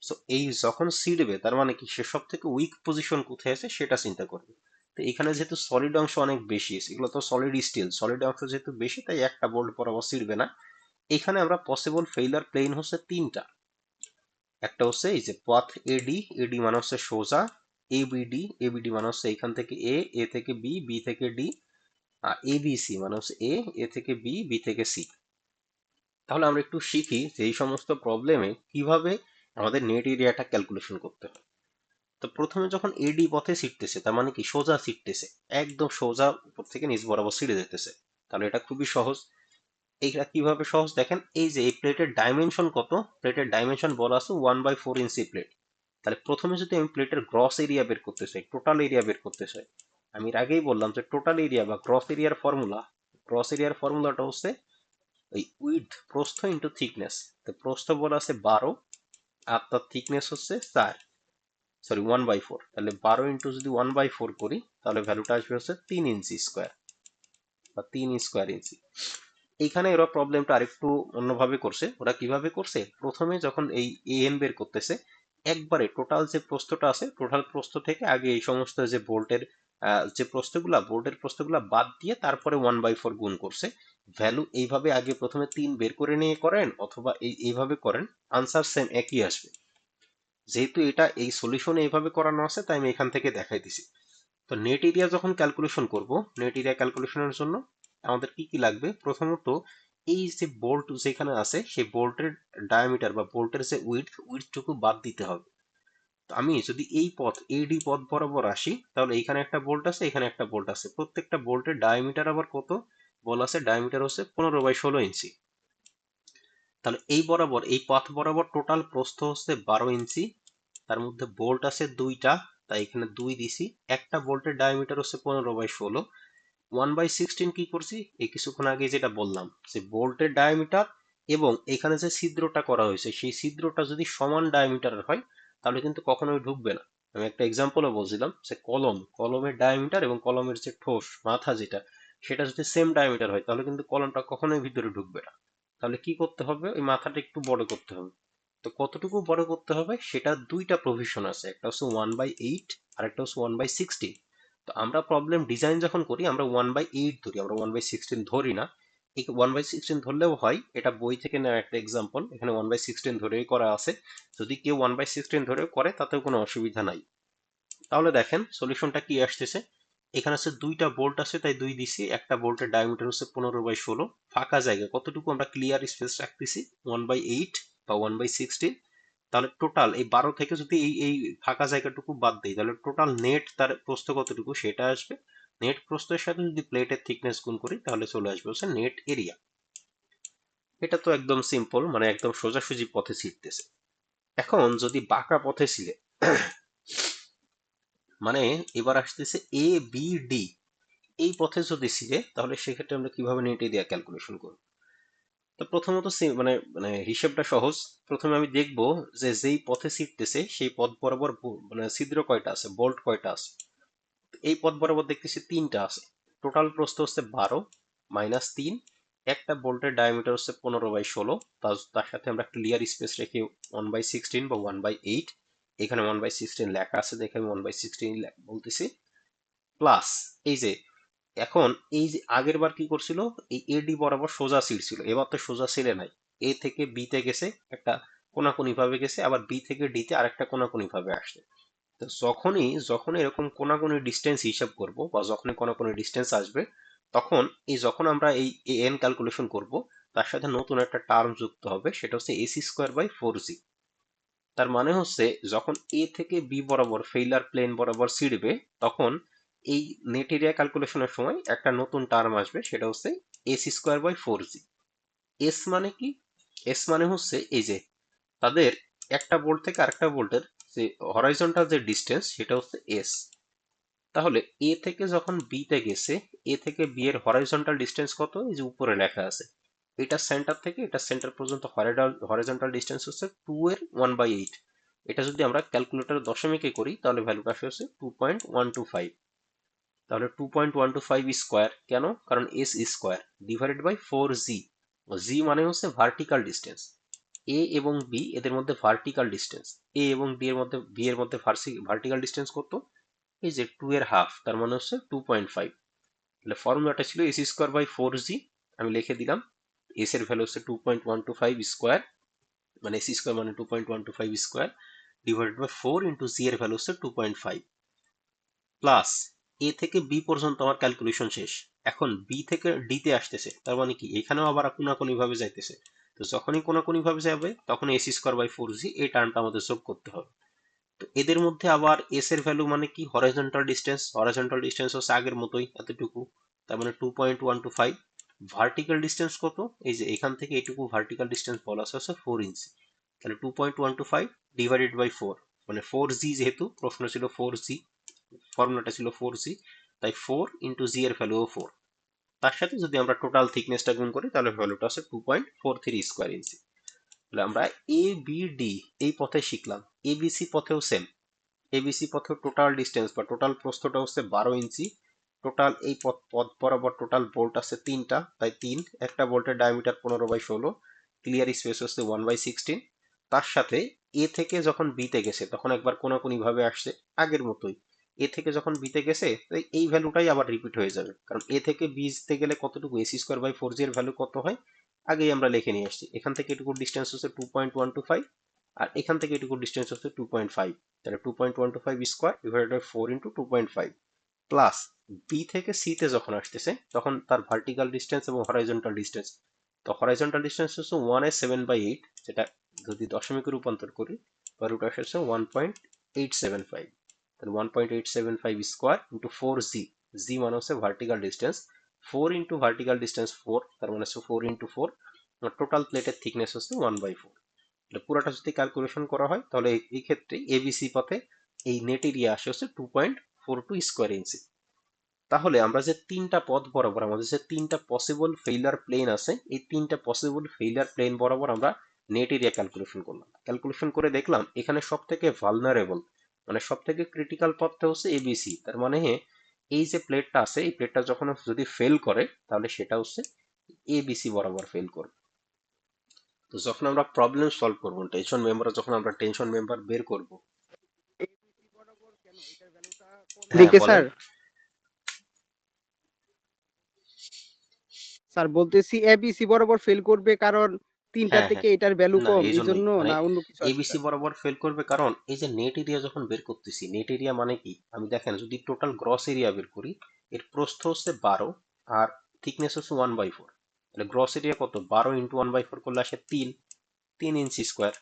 সো এই যখন ছিঁড়বে তার মানে কি সে সব থেকে উইক পজিশন কোথায় আছে সেটা চিন্তা করবে। তো এখানে যেহেতু সলিড অংশ অনেক বেশি আছে, এগুলো তো সলিড স্টিল, সলিড অংশ যেহেতু বেশি তাই একটা বোল্ট বরাবর ছিঁড়বে না। এখানে আমরা পসিবল ফেইলার প্লেন হচ্ছে 3টা। একটা হচ্ছে এই যে পথ এডি, এডি মানে হচ্ছে সোজা, এবিডি, এবিডি মানে হচ্ছে এখান থেকে এ, এ থেকে বি, বি থেকে ডি, আর এবিসি মানে হচ্ছে এ, এ থেকে বি, বি থেকে সি। তাহলে আমরা একটু শিখি যে এই সমস্ত প্রবলেমে কিভাবে আমাদের নেট এরিয়াটা ক্যালকুলেশন করতে হয়। তো প্রথমে যখন এডি পথে ছিটতেছে তার মানে কি সোজা ছিটতেছে, একদম সোজা উপর থেকে নিচ বরাবর ছিঁড়ে যেতেছে, তাহলে এটা খুবই সহজ। এইটা কিভাবে সহজ দেখেন, এই যে এই প্লেটের ডাইমেনশন কত, প্লেটের ডাইমেনশন বলা আছে 1/4 ইঞ্চি প্লেট, তাহলে প্রথমে যদি আমি প্লেটের গ্রস এরিয়া বের করতে চাই, টোটাল এরিয়া বের করতে চাই, আমি এর আগেই বললাম যে টোটাল এরিয়া বা গ্রস এরিয়ার ফর্মুলাটা হচ্ছে ওই উইডথ, প্রস্থ ইন্টু থিকনেস। তো প্রস্থ বলা আছে 12 আর তার থিকনেস হচ্ছে 1/4। তাহলে 12 ইন্টু যদি 1/4 করি তাহলে ভ্যালুটা আসবে হচ্ছে 3 ইঞ্চি স্কোয়ার বা 3 স্কোয়ার ইঞ্চি। এইখানে ওরা প্রবলেমটা আরেকটু অন্যভাবে করছে। ওরা কিভাবে করছে, প্রথমে যখন এই এন বের করতেছে একবারে টোটাল যে প্রস্থটা আছে, টোটাল প্রস্থ থেকে আগে এই সমস্ত যে যে বোল্টের প্রস্থগুলা বাদ দিয়ে তারপরে 1/4 গুণ করছে। ভ্যালু এইভাবে আগে প্রথমে 3 বের করে নিয়ে করেন অথবা এইভাবে করেন, আনসার সেম একই আসবে। যেহেতু এটা এই সলিউশনে এইভাবে করানো আছে তাই আমি এখান থেকে দেখাই দিছি। তো নেট এরিয়া যখন ক্যালকুলেশন করব, নেট এরিয়া ক্যালকুলেশনের জন্য আমাদের কি কি লাগবে, প্রথমত এই যে বোল্ট যেখানে আছে সেই বোল্টের ডায়ামিটার বা বোল্টের যে উইডথটুকু বাদ দিতে হবে। তো আমি যদি এই পথ এডি পথ বরাবর আসি তাহলে এখানে একটা বোল্ট আছে, এখানে একটা বোল্ট আছে, প্রত্যেকটা বোল্টের ডায়ামিটার আবার কত বলা আছে, ডায়ামিটার হচ্ছে 15/16 ইঞ্চি। তাহলে এই পথ বরাবর টোটাল প্রস্থ হচ্ছে 12 ইঞ্চি, তার মধ্যে বোল্ট আছে 2টা, তাই এখানে 2 দিছি। একটা বোল্টের ডায়ামিটার হচ্ছে 15/16। 1/16 কি করছি, এই কিছুক্ষণ আগে যেটা বললাম যে বোল্টের ডায়ামিটার এবং এখানে যে ছিদ্রটা করা হয়েছে সেই ছিদ্রটা যদি সমান ডায়ামিটারের হয় তাহলে কিন্তু কখনোই ঢুকবে না। আমি একটা এক্সাম্পলও বলছিলাম যে কলমের ডায়ামিটার এবং কলমের যে ঠোস মাথা যেটা, সেটা যদি সেম ডায়ামিটার হয় তাহলে কিন্তু কলমটা কখনোই ভিতরে ঢুকবে না। তাহলে কি করতে হবে, ওই মাথাটা একটু বড় করতে হবে। তো কতটুকু বড় করতে হবে সেটা দুইটা প্রভিশন আছে, একটা হচ্ছে 1/8 আর একটা হচ্ছে 1/16। তো আমরা প্রবলেম ডিজাইন যখন করি আমরা 1/8 ধরি, আমরা 1/16 ধরি না। এই 1/16 ধরলেও হয়, এটা বই থেকে নেওয়া একটা এক্সাম্পল, এখানে 1/16 ধরেই করা আছে। যদি কেউ 1/16 ধরেও করে তাতেও কোনো অসুবিধা নাই। তাহলে দেখেন সলিউশনটা কি আসতেছে। এখানে হচ্ছে 2টা বোল্ট আছে তাই 2 দিছি, একটা বোল্টের ডায়ামিটার হচ্ছে 15/16, ফাঁকা জায়গা কতটুকু আমরা ক্লিয়ার স্পেস রাখতেছি 1/8 বা 1/16। তাহলে টোটাল এই 12 থেকে যদি এই ফাঁকা জায়গাটুকু বাদ দিই তাহলে টোটাল নেট তার প্রস্থ কতটুকু সেটা আসবে। নেট প্রস্থের সাথে যদি প্লেটের থিকনেস গুণ করি তাহলে চলে আসবে হচ্ছে নেট এরিয়া। এটা তো একদম সিম্পল, মানে একদম সোজাসুজি পথে ছিটতেছে। এখন যদি বাঁকা পথে ছিলে মানে এবার আসতেছে এ বি ডি, এই পথে যদি ছিলে তাহলে সেক্ষেত্রে আমরা কিভাবে নেট এরিয়া ক্যালকুলেশন করব। তো প্রথমত মানে মানে হিসেবটা সহজ। প্রথমে আমি দেখব যে যেই পথে ছিটতেছে সেই পথ বরাবর মানে ছিদ্র কয়টা আছে, বোল্ট কয়টা আছে। এই পথ বরাবর দেখতেছি 3টা আছে। টোটাল প্রস্থ হচ্ছে 12 মাইনাস 3, একটা বোল্টের ডায়ামিটার হচ্ছে 15/16, তার সাথে আমরা ক্লিয়ার স্পেস রেখে 1/16 বা 1/8, এখানে 1/16 লেখা আছে দেখে আমি 1/16 বলতেছি। প্লাস এই যে এখন এই যে আগের বার কি করছিল, এই এডি বরাবর সোজা সিল ছিল, এবার তো সোজা সিলে নাই, এ থেকে বি তে গেছে একটা কোনাকুনি ভাবে গেছে, আবার বি থেকে ডি তে আরেকটা কোনাকুনি ভাবে আসছে। তো যখন এরকম কোনাকুনি ডিস্টেন্স হিসাব করব বা যখনই কোনাকুনি ডিস্টেন্স আসবে তখন যখন আমরা এই এন ক্যালকুলেশন করব তার সাথে নতুন একটা টার্ম যুক্ত হবে, সেটা হচ্ছে AC²/4G। তার মানে হচ্ছে যখন এ থেকে বি বরাবর ফেইলার প্লেন বরাবর ছিড়বে তখন এই নেট এরিয়া ক্যালকুলেশনের সময় একটা নতুন টার্ম আসবে, সেটা হচ্ছে AC²/4G। এস মানে কি, এস মানে হচ্ছে এই যে তাদের একটা বোল্ট থেকে আরেকটা বোল্টের যে হরাইজন্টাল যে ডিস্টেন্স সেটা হচ্ছে এস। তাহলে এ থেকে যখন বি তে গেছে, এ থেকে বি এর হরাইজন্টাল ডিস্টেন্স কত, এই যে উপরে লেখা আছে, এটা সেন্টার থেকে এটা সেন্টার পর্যন্ত হরাইজন্টাল ডিস্টেন্স হচ্ছে 2 এর 1/8। এটা যদি আমরা ক্যালকুলেটর দশমিকে করি তাহলে ভ্যালুটা আসে হচ্ছে 2.125। তাহলে 2.125 স্কোয়ার কেন, কারণ S square divided by 4G। G মানে হচ্ছে ভার্টিক্যাল ডিস্টেন্স, এ এবং বি এদের মধ্যে ভার্টিক্যাল ডিস্টেন্স, এ এবং বি এর মধ্যে ভার্টিক্যাল ডিস্টেন্স কত, এই যে 2 এর হাফ, তার মানে হচ্ছে 2.5। তাহলে ফর্মুলাটা ছিল AC²/4G, আমি লিখে দিলাম। এস এর ভ্যালু হচ্ছে 2.125 স্কোয়ার, মানে এসি স্কোয়ার মানে 2.125 স্কোয়ার ডিভাইডেড বাই 4 ইন্টু জি এর ভ্যালু হচ্ছে 2.5 প্লাস এ থেকে বি পর্যন্ত আমার ক্যালকুলেশন শেষ। এখন বি থেকে ডি তে আসতেছে, তার মানে কি এখানেও আবার কোনাকুনি ভাবে যাইতেছে। তো যখনই কোনাকুনি ভাবে যাবে তখন AC²/4G এই টার্মটা আমাদের যোগ করতে হবে। তো এদের মধ্যে আবার এস এর ভ্যালু মানে কি, হরাইজন্টাল ডিস্টেন্স হচ্ছে আগের মতোই এতটুকু, তার মানে 2.125। ভার্টিক্যাল ডিস্টেন্স কত, এই যে এখান থেকে এইটুকু ভার্টিক্যাল ডিস্টেন্স বলা আছে 4 ইঞ্চি। তাহলে 2.125 ডিভাইডেড বাই 4, মানে 4g, যেহেতু প্রশ্ন ছিল 4g, ফর্মুলাটা ছিল 4g, তাই 4 × g এর ভ্যালুও 4। তার সাথে যদি আমরা টোটাল থিকনেসটা গুণ করি তাহলে ভ্যালুটা আছে 2.43 স্কোয়ার ইঞ্চি। তাহলে আমরা এ বি ডি এই পথে শিখলাম। এবিসি পথেও সেম। এবিসি পথে টোটাল ডিস্টেন্স বা টোটাল প্রস্থটা হচ্ছে 12 ইঞ্চি। টোটাল এই পথ বরাবর টোটাল বোল্ট আছে 3টা, তাই 3, একটা বোল্টের ডায়ামিটার 15/16, ক্লিয়ার স্পেস হচ্ছে 1/16। তার সাথে এ থেকে যখন বিতে গেছে তখন একবার কোনাকুনি ভাবে আসছে আগের মতোই। এ থেকে যখন বিতে গেছে তাই এই ভ্যালুটাই আবার রিপিট হয়ে যাবে, কারণ এ থেকে বিতে গেলে কতটুকু, AC² / 4g এর ভ্যালু কত হয় আগেই আমরা লিখে নিয়ে আসছি। এখান থেকে এটুকু ডিস্টেন্স হচ্ছে 2.125, আর এখান থেকে এটুকু ডিস্টেন্স হচ্ছে 2.5। তাহলে 2.125 square divided by 4 × 2.5 plus B থেকে সি তে যখন আসতেছে তখন তার ভার্টিক্যাল ডিস্টেন্স এবং হরাইজন্টাল ডিস্টেন্স। তো হরাইজন্টাল ডিস্টেন্স হচ্ছে 1/7/8, যেটা যদি দশমিকে রূপান্তর করি বা রুট আসে হচ্ছে 1.875। তাহলে 1.875 স্কোয়ার ইন্টু 4g, জি মানে হচ্ছে ভার্টিক্যাল ডিস্টেন্স, 4 × ভার্টিক্যাল ডিস্টেন্স 4, তার মানে হচ্ছে 4 × 4, টোটাল প্লেটের থিকনেস হচ্ছে 1/4। পুরোটা যদি ক্যালকুলেশন করা হয় তাহলে এই ক্ষেত্রে এবিসি পথে এই নেট এরিয়া আসে হচ্ছে 2.42 স্কোয়ার ইঞ্চি। তাহলে আমরা যে তিনটা পথ বরাবর আমাদের যে তিনটা পসিবল ফেইলার প্লেন আছে, এই তিনটা পসিবল ফেইলার প্লেন বরাবর আমরা নেট এরিয়া ক্যালকুলেশন করলাম। ক্যালকুলেশন করে দেখলাম এখানে সব থেকে ভালনারেবল মানে সব থেকে ক্রিটিক্যাল পথটা হচ্ছে এবিসি। তার মানে এই যে প্লেটটা আছে এই প্লেটটা যখন যদি ফেল করে তাহলে সেটা হচ্ছে এবিসি বরাবর ফেল করবে। তো যখন আমরা প্রবলেম সলভ করবো টেনশন মেম্বার, যখন আমরা টেনশন মেম্বার বের করব। হ্যাঁ দিকে বলেন। স্যার, স্যার বলতেছি এবিসি বরাবর ফেল করবে কারণ তিনটার হ্যাঁ থেকে হ্যাঁ, এটার ভ্যালু না কম, এই এই জন্যই জন্য মানে না অন্য কিছু আছে এবিসি স্যার? বরাবর ফেল করবে, কারণ এই যে নেট এরিয়া যখন বের করতেছি, নেট এরিয়া মানে কি আমি দেখেন যদি টোটাল গ্রস এরিয়া বের করি, এর প্রস্থ হচ্ছে 12 আর থিকনেস হচ্ছে 1/4। তাহলে গ্রস এরিয়া কত, 12 × 1/4 করলে আসে 3 ইঞ্চি স্কোয়ার।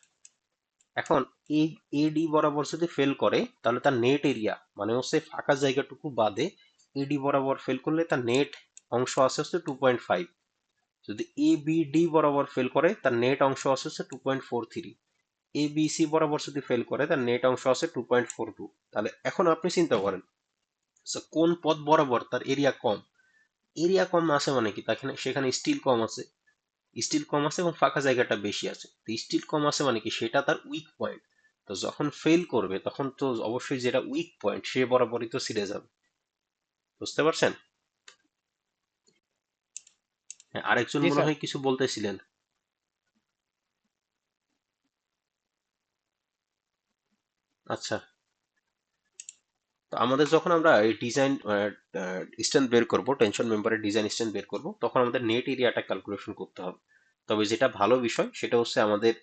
এখন এই এডি বরাবর যদি ফেল করে তাহলে তার নেট এরিয়া মানে হচ্ছে ফাঁকা জায়গাটুকু বাদে এডি বরাবর ফেল করলে তার নেট অংশ আছে হচ্ছে 2.5। যদি এ বি ডি বরাবর ফেল করে তার নেট অংশ আছে হচ্ছে 2.43। এ বি সি বরাবর যদি ফেল করে তার নেট অংশ আছে 2.42। তাহলে এখন আপনি চিন্তা করেন কোন পথ বরাবর তার এরিয়া কম। এরিয়া কম আছে মানে কি, তাখানে সেখানে স্টিল কম আছে, স্টিল কম আছে এবং ফাঁকা জায়গাটা বেশি আছে। তো স্টিল কম আছে মানে কি সেটা তার উইক পয়েন্ট। তো যখন ফেল করবে তখন তো অবশ্যই যেটা উইক পয়েন্ট সে বরাবরই তো ছিঁড়ে যাবে। বুঝতে পারছেন? হ্যাঁ, আরেকজন জি মনে স্যার। হয় কিছু বলতেছিলেন। আচ্ছা, তো আমাদের যখন আমরা এই ডিজাইন স্ট্যান্ড বের করব, টেনশন মেম্বারের ডিজাইন স্ট্যান্ড বের করব, তখন আমাদের নেট এরিয়াটা ক্যালকুলেশন করতে হবে। তবে যেটা ভালো বিষয় সেটা হচ্ছে আমাদের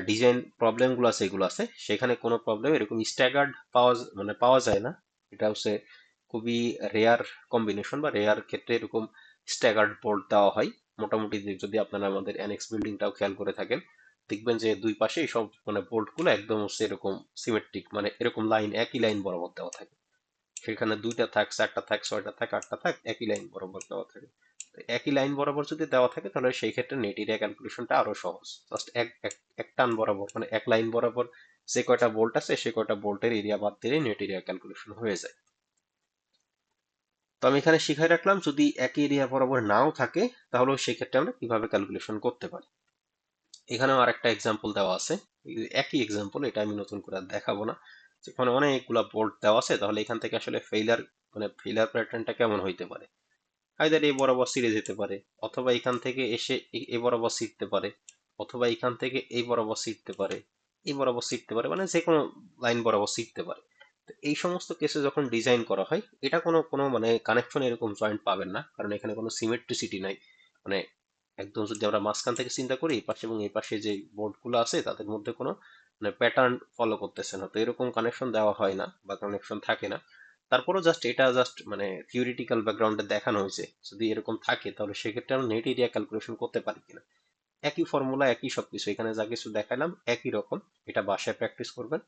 ডিজাইন প্রবলেমগুলো আছে এগুলো আছে, সেখানে কোনো প্রবলেম এরকম স্ট্যাগার্ড পাওয়া যায় না। এটা হচ্ছে খুবই রেয়ার কম্বিনেশন বা রেয়ার ক্ষেত্রে এরকম স্ট্যাগার্ড বোর্ড দেওয়া হয়। মোটামুটি যদি আপনারা আমাদের অ্যানেক্স বিল্ডিংটাও খেয়াল করে থাকেন দেখবেন যে দুই পাশে সব মানে বোল্টগুলো একদম হচ্ছে এরকম সিমেট্রিক, মানে এরকম লাইন, একই লাইন বরাবর দেওয়া থাকে। সেখানে 2টা থাক, 4টা থাক, 6টা থাক, 8টা থাক, একই লাইন বরাবর দেওয়া থাকে। তো একই লাইন বরাবর যদি দেওয়া থাকে তাহলে সেই ক্ষেত্রে নেট এরিয়া ক্যালকুলেশনটা আরো সহজ। জাস্ট এক এক এক টান বরাবর মানে এক লাইন বরাবর যে কয়টা বোল্ট আছে সে কয়টা বোল্টের এরিয়া বাদ দিলে নেট এরিয়া ক্যালকুলেশন হয়ে যায়। তো আমি এখানে শিখাই রাখলাম যদি একই এরিয়া বরাবর নাও থাকে তাহলেও সেই ক্ষেত্রে আমরা কিভাবে ক্যালকুলেশন করতে পারি। এখানেও আরেকটা এক্সাম্পল দেওয়া আছে, একই এক্সাম্পল, এটা আমি নতুন করে আর দেখাবো না। যেখানে অনেকগুলা বোল্ট দেওয়া আছে তাহলে এখান থেকে আসলে ফেইলার প্যাটার্নটা কেমন হইতে পারে। আইদার এই বরাবর সিরিজ যেতে পারে, অথবা এখান থেকে এসে এই বরাবর ছিটতে পারে, অথবা এখান থেকে এই বরাবর ছিটতে পারে, এই বরাবর ছিটতে পারে, মানে যে কোনো লাইন বরাবর ছিটতে পারে। তো এই সমস্ত কেসে যখন ডিজাইন করা হয় এটা কোনো কোনো মানে কানেকশন এরকম জয়েন্ট পাবেন না, কারণ এখানে কোনো সিমেট্রিসিটি নাই। মানে একদম যদি আমরা মাঝখান থেকে চিন্তা করি এই পাশে এবং এই পাশে যে বোর্ডগুলো আছে তাদের মধ্যে কোনো মানে প্যাটার্ন ফলো করতেছে না, তো এরকম কানেকশন দেওয়া হয় না বা কানেকশন থাকে না। তারপরও এটা জাস্ট মানে থিওরিটিক্যাল ব্যাকগ্রাউন্ডে দেখানো হয়েছে, যদি এরকম থাকে তাহলে সেক্ষেত্রে আমরা নেট এরিয়া ক্যালকুলেশন করতে পারি কিনা। একই ফর্মুলা, একই সবকিছু, এখানে যা কিছু দেখালাম একই রকম। এটা বাসায় প্র্যাকটিস করবেন।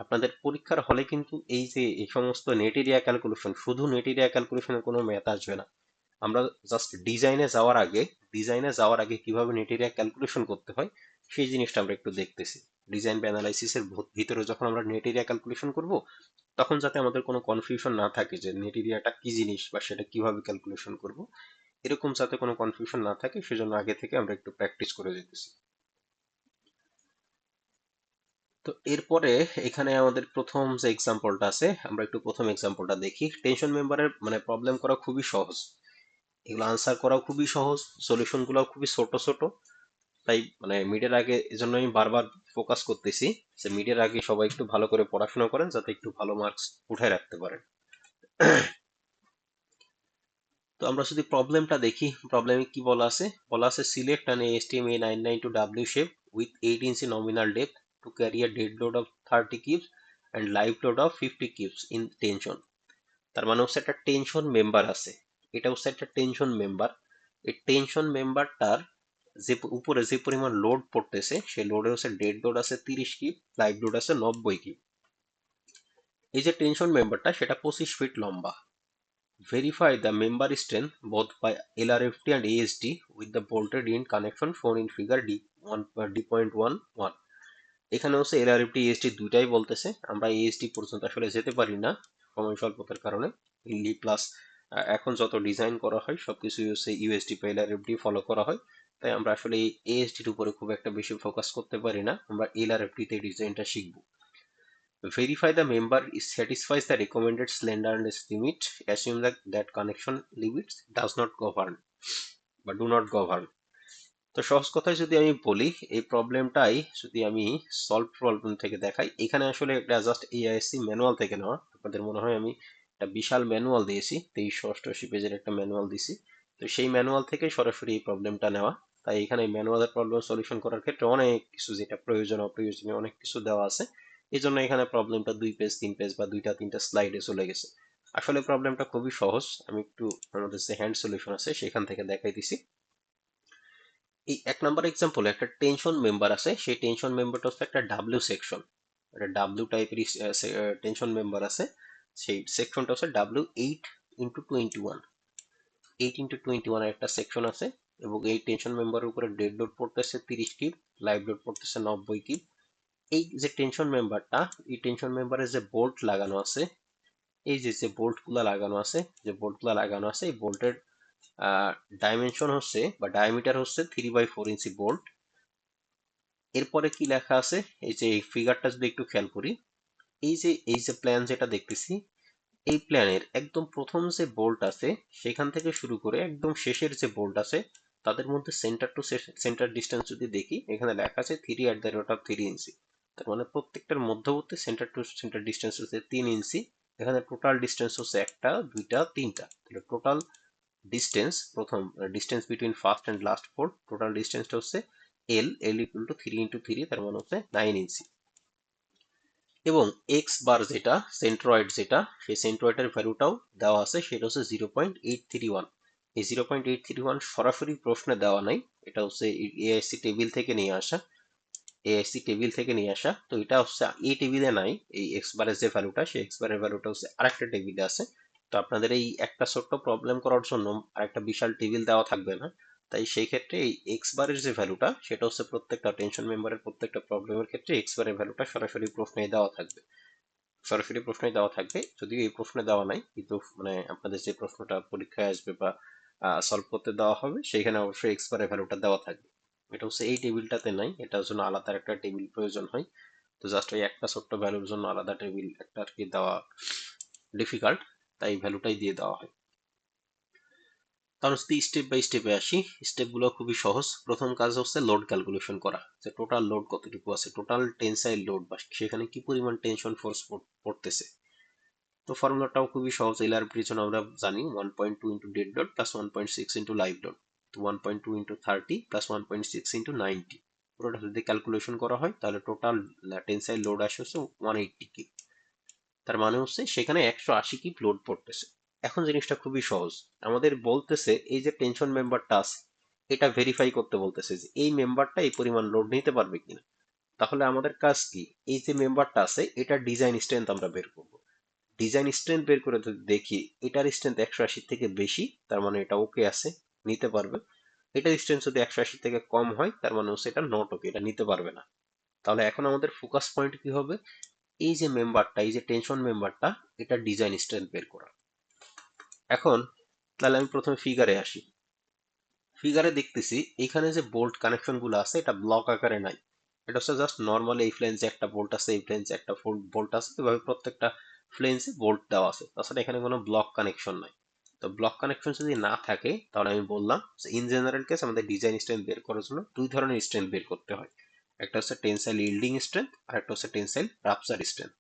আপনাদের পরীক্ষার হলে কিন্তু এই যে এই সমস্ত নেট এরিয়া ক্যালকুলেশন, শুধু নেট এরিয়া ক্যালকুলেশনের কোনো ম্যাথ আসবে না। আমরা জাস্ট ডিজাইনে যাওয়ার আগে কিভাবে নেট এরিয়া ক্যালকুলেশন করতে হয় সেই জিনিসটা আমরা একটু দেখতেছি। ডিজাইন বা অ্যানালাইসিসের ভিতরে যখন আমরা নেট এরিয়া ক্যালকুলেশন করব, তখন যাতে আমাদের কোনো কনফিউশন না থাকে যে নেট এরিয়াটা কি জিনিস বা সেটা কিভাবে ক্যালকুলেশন করব, এরকম যাতে কোনো কনফিউশন না থাকে সেজন্য আগে থেকে আমরা একটু প্র্যাকটিস করে যেতেছি। তো এরপরে এখানে আমাদের প্রথম যে এক্সাম্পলটা আছে, আমরা একটু প্রথম এক্সাম্পলটা দেখি। টেনশন মেম্বারের মানে প্রবলেম করা খুবই সহজ, এগুলো আনসার করাও খুবই সহজ, সলিউশন গুলো খুবই ছোট ছোট। তাই মানে মিডের আগে এজন্য আমি বারবার ফোকাস করতেছি যে মিডের আগে সবাই একটু ভালো করে পড়াশোনা করেন যাতে একটু ভালো মার্কস উঠায় রাখতে পারেন। তো আমরা যদি প্রবলেমটা দেখি, প্রবলেমে কি বলা আছে, বলা আছে select an ASTM A992W shape with 8 inch nominal depth to carry a dead load of 30 cubes and live load of 50 cubes in tension। তার মানে হচ্ছে একটা টেনশন মেম্বার আছে, এটা হচ্ছে একটা টেনশন মেম্বার। এই টেনশন মেম্বারটার যে উপরে যে পরিমাণ লোড পড়তেছে সেই লোডে হচ্ছে ডেড লোড আছে 30 কিপ, লাইভ লোড আছে 90 কিপ। এই যে টেনশন মেম্বারটা সেটা 25 ফিট লম্বা। Verify the member strength both by LRFT and ASD with the bolted in connection shown in figure D.11। এখানে হচ্ছে LRFT ASD দুইটাই বলতেছে, আমরা ASD পর্যন্ত আসলে যেতে পারি না সময় স্বল্পতার কারণে। ইলি প্লাস এখন যত ডিজাইন করা হয় সবকিছুই হচ্ছে ইউএসডি বা LRFD ফলো করা হয়, তাই আমরা আসলে এই ASDর উপরে খুব একটা বেশি ফোকাস করতে পারি না, আমরা LRFD তে ডিজাইনটা শিখবো। Verify the member satisfies the recommended slenderness limit. Assume that connection limits does not govern বা do not govern। তো সহজ কথায় যদি আমি বলি, এই প্রবলেমটাই যদি আমি সলভ প্রবলেম থেকে দেখাই, এখানে আসলে এটা জাস্ট AISC ম্যানুয়াল থেকে নেওয়া। আপনাদের মনে হয় আমি একটা বিশাল ম্যানুয়াল দিয়েছি, 2388 পেজের একটা ম্যানুয়াল দিয়েছি। তো সেই ম্যানুয়াল থেকে সরাসরি এই প্রবলেমটা নেওয়া। তাই এখানে ম্যানুয়ালের প্রবলেম সলিউশন করার ক্ষেত্রে অনেক কিছু যেটা প্রয়োজন অপ্রয়োজনীয় অনেক কিছু দেওয়া আছে, এই জন্য এখানে প্রবলেমটা 2 পেজ 3 পেজ বা 2টা 3টা স্লাইডে চলে গেছে। আসলে প্রবলেমটা খুবই সহজ, আমি একটু আমাদের যে হ্যান্ড সলিউশন আছে সেখান থেকে দেখাই দিছি। এই 1 নম্বর এক্সাম্পলে একটা টেনশন মেম্বার আছে, সেই টেনশন মেম্বারটা হচ্ছে একটা ডাব্লিউ সেকশন, একটা ডাব্লিউ টাইপের টেনশন মেম্বার আছে। সেই সেকশনটা হচ্ছে W8x21, 8x21 এর একটা সেকশন আছে, এবং এই টেনশন মেম্বারের উপরে ডেড লোড পড়তেছে 30 কিপ, লাইভ লোড পড়তেছে 90 কিপ। এই যে টেনশন মেম্বারটা, এই টেনশন মেম্বারে যে বোল্ট লাগানো আছে, এই যে বোল্ট গুলা লাগানো আছে, যে বোল্ট গুলা লাগানো আছে, এই বোল্টের ডাইমেনশন হচ্ছে বা ডায়ামিটার হচ্ছে 3/4 ইঞ্চি বোল্ট। এরপরে কি লেখা আছে, এই যে এই ফিগারটা যদি একটু খেয়াল করি, এই যে প্ল্যান যেটা দেখতেছি, এই প্ল্যানের একদম প্রথম যে বোল্ট আছে সেখান থেকে শুরু করে একদম শেষের যে বোল্ট আছে, তাদের মধ্যে সেন্টার টু সেন্টার ডিস্টেন্স যদি দেখি, এখানে লেখা আছে 3 ইঞ্চি। তার মানে প্রত্যেকটার মধ্যবর্তী সেন্টার টু সেন্টার ডিস্টেন্স হচ্ছে 3 ইঞ্চি। এখানে টোটাল ডিস্টেন্স হচ্ছে 1টা 2টা 3টা, তাহলে টোটাল ডিস্টেন্স, প্রথম distance between first and last bolt, total ডিস্টেন্সটা হচ্ছে এল ইকুয়াল টু 3 × 3, তার মানে হচ্ছে 9 ইঞ্চি। এবং এক্স বার যেটা সেন্ট্রয়েড, যেটা সেই সেন্ট্রয়েডের ভ্যালুটাও দেওয়া আছে, সেটা হচ্ছে 0.831। এই 0.831 সরাসরি প্রশ্নে দেওয়া নাই, এটা হচ্ছে এআইসি টেবিল থেকে নিয়ে আসা, এআইসি টেবিল থেকে নিয়ে আসা। তো এটা হচ্ছে এই টেবিলে নাই, এই এক্স বারের যে ভ্যালুটা, সেই এক্স বারের ভ্যালুটা হচ্ছে আরেকটা টেবিলে আছে। তো আপনাদের এই একটা ছোট্ট প্রবলেম করার জন্য আরেকটা বিশাল টেবিল দেওয়া থাকবে না, তাই সেই ক্ষেত্রে এই এক্স বারের যে ভ্যালুটা সেটা হচ্ছে প্রত্যেকটা টেনশন মেম্বারের প্রত্যেকটা প্রবলেমের ক্ষেত্রে এক্স বারের ভ্যালুটা সরাসরি প্রশ্নে দেওয়া থাকবে, সরাসরি প্রশ্নে দেওয়া থাকবে। যদিও এই প্রশ্নে দেওয়া নাই, কিন্তু মানে আপনাদের যে প্রশ্নটা পরীক্ষায় আসবে বা সলভ করতে দেওয়া হবে সেইখানে অবশ্যই এক্স বারের ভ্যালুটা দেওয়া থাকবে। এটা হচ্ছে এই টেবিলটাতে নাই, এটার জন্য আলাদা একটা টেবিল প্রয়োজন হয়। তো জাস্ট ওই একটা ছোট্ট ভ্যালুর জন্য আলাদা টেবিল একটা আর কি দেওয়া ডিফিকাল্ট, তাই ভ্যালুটাই দিয়ে দেওয়া হয়। তাহলে যদি স্টেপ বাই স্টেপে আসি, স্টেপগুলো খুবই সহজ। প্রথম কাজ হচ্ছে লোড ক্যালকুলেশন করা, যে টোটাল লোড কতটুকু আছে, টোটাল টেনসাইল লোড বা সেখানে কি পরিমাণ টেনশন ফোর্স পড়তেছে। তো ফর্মুলাটাও খুবই সহজ, এলআরপির জন্য আমরা জানি 1.2 into dead load plus 1.6 into live load. তো 1.2 ইন্টু 30 প্লাস 1.6 ইন্টু 90, পুরোটা যদি ক্যালকুলেশন করা হয় তাহলে টোটাল টেনসাইল লোড আসে হচ্ছে 180 কিপ। তার মানে হচ্ছে সেখানে 180 কিপ লোড পড়তেছে। এখন জিনিসটা খুবই সহজ, আমাদের বলতেছে এই যে টেনশন মেম্বারটা আছে এটা ভেরিফাই করতে বলতেছে যে এই মেম্বারটা এই পরিমাণ লোড নিতে পারবে কিনা। তাহলে আমাদের কাজ কি, এই যে মেম্বারটা আছে এটা ডিজাইন স্ট্রেংথ আমরা বের করব। ডিজাইন স্ট্রেংথ বের করে যদি দেখি এটার স্ট্রেংথ 180 থেকে বেশি, তার মানে এটা ওকে আছে, নিতে পারবে। এটার স্ট্রেংথ যদি 180 থেকে কম হয় তার মানে হচ্ছে এটা নট ওকে, এটা নিতে পারবে না। তাহলে এখন আমাদের ফোকাস পয়েন্ট কি হবে, এই যে মেম্বারটা, এই যে টেনশন মেম্বারটা, এটা ডিজাইন স্ট্রেংথ বের করা। এখন তাহলে আমি প্রথমে ফিগারে আসি। ফিগারে দেখতেছি এখানে যে বোল্ট কানেকশন গুলো আছে এটা ব্লক আকারে নাই, এটা হচ্ছে জাস্ট নর্মাল এই ফ্লেন্সে একটা বোল্ট আছে, এই ফ্লেন্সে একটা বোল্ট আছে, এভাবে প্রত্যেকটা ফ্লেন্সে বোল্ট দেওয়া আছে, তাছাড়া এখানে কোনো ব্লক কানেকশন নাই। তো ব্লক কানেকশন যদি না থাকে তাহলে আমি বললাম যে ইন জেনারেল কেস আমাদের ডিজাইন স্ট্রেংথ বের করার জন্য দুই ধরনের স্ট্রেংথ বের করতে হয়, একটা হচ্ছে টেনসাইল ইল্ডিং স্ট্রেংথ আর একটা হচ্ছে টেনসাইল রাপচার স্ট্রেংথ।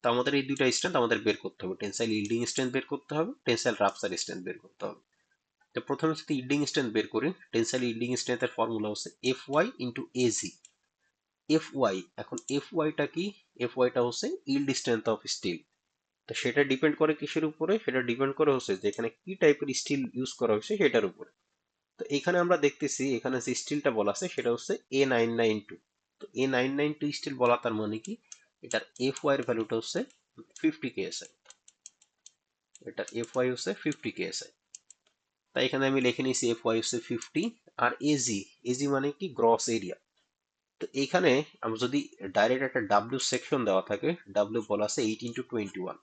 তো আমাদের এই দুইটা স্ট্রেংথ আমাদের বের করতে হবে, টেনসাইল ইল্ডিং স্ট্রেংথ বের করতে হবে, টেনসাইল রাপচার স্ট্রেংথ বের করতে হবে। তো প্রথমে যদি ইল্ডিং স্ট্রেংথ বের করি, টেনসাইল ইল্ডিং স্ট্রেংথের ফর্মুলা হচ্ছে F Y into AG. F Y, এখন এফ ওয়াইটা কি, এফ ওয়াইটা হচ্ছে ইল্ড স্ট্রেংথ অফ স্টিল। তো সেটা ডিপেন্ড করে কিসের উপরে, সেটা ডিপেন্ড করে হচ্ছে যে এখানে কি টাইপের স্টিল ইউজ করা হয়েছে সেটার উপরে। তো এখানে আমরা দেখতেছি এখানে যে স্টিলটা বলা আছে সেটা হচ্ছে A992। তো A992 স্টিল বলা তার মানে কি, এটার এফ ওয়াই এর ভ্যালুটা হচ্ছে 50 কেএসআই, এটার এফ ওয়াই হচ্ছে 50 কেএসআই। তাই এখানে আমি লিখে নিয়েছি এফ ওয়াই হচ্ছে 50। আর এজি, এজি মানে কি, গ্রস এরিয়া। তো এখানে আমরা যদি ডাইরেক্ট একটা ডাব্লিউ সেকশন দেওয়া থাকে, ডাব্লিউ বলা আছে 8 × 21।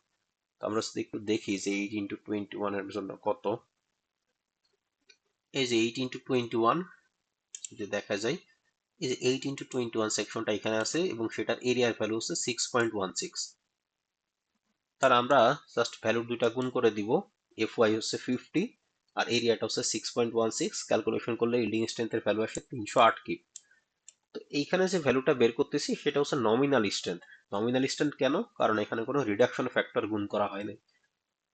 তো আমরা যদি একটু দেখি যে 8 × 21 এর জন্য কত, এই যে 8 × 21 যদি দেখা যায়, এই যে 8 × 21 সেকশনটা এখানে আছে এবং সেটার এরিয়ার ভ্যালু হচ্ছে 6.16। তার আমরা জাস্ট ভ্যালু দুইটা গুণ করে দিব, এফ ওয়াই হচ্ছে 50 আর এরিয়াটা হচ্ছে 6.16, ক্যালকুলেশন করলে ইল্ডিং স্ট্রেংথের ভ্যালু আসে 308 কি। তো এইখানে যে ভ্যালুটা বের করতেছি সেটা হচ্ছে নমিনাল স্ট্রেংথ। নমিনাল স্ট্রেংথ কেন, কারণ এখানে কোনো রিডাকশন ফ্যাক্টর গুণ করা হয়নি।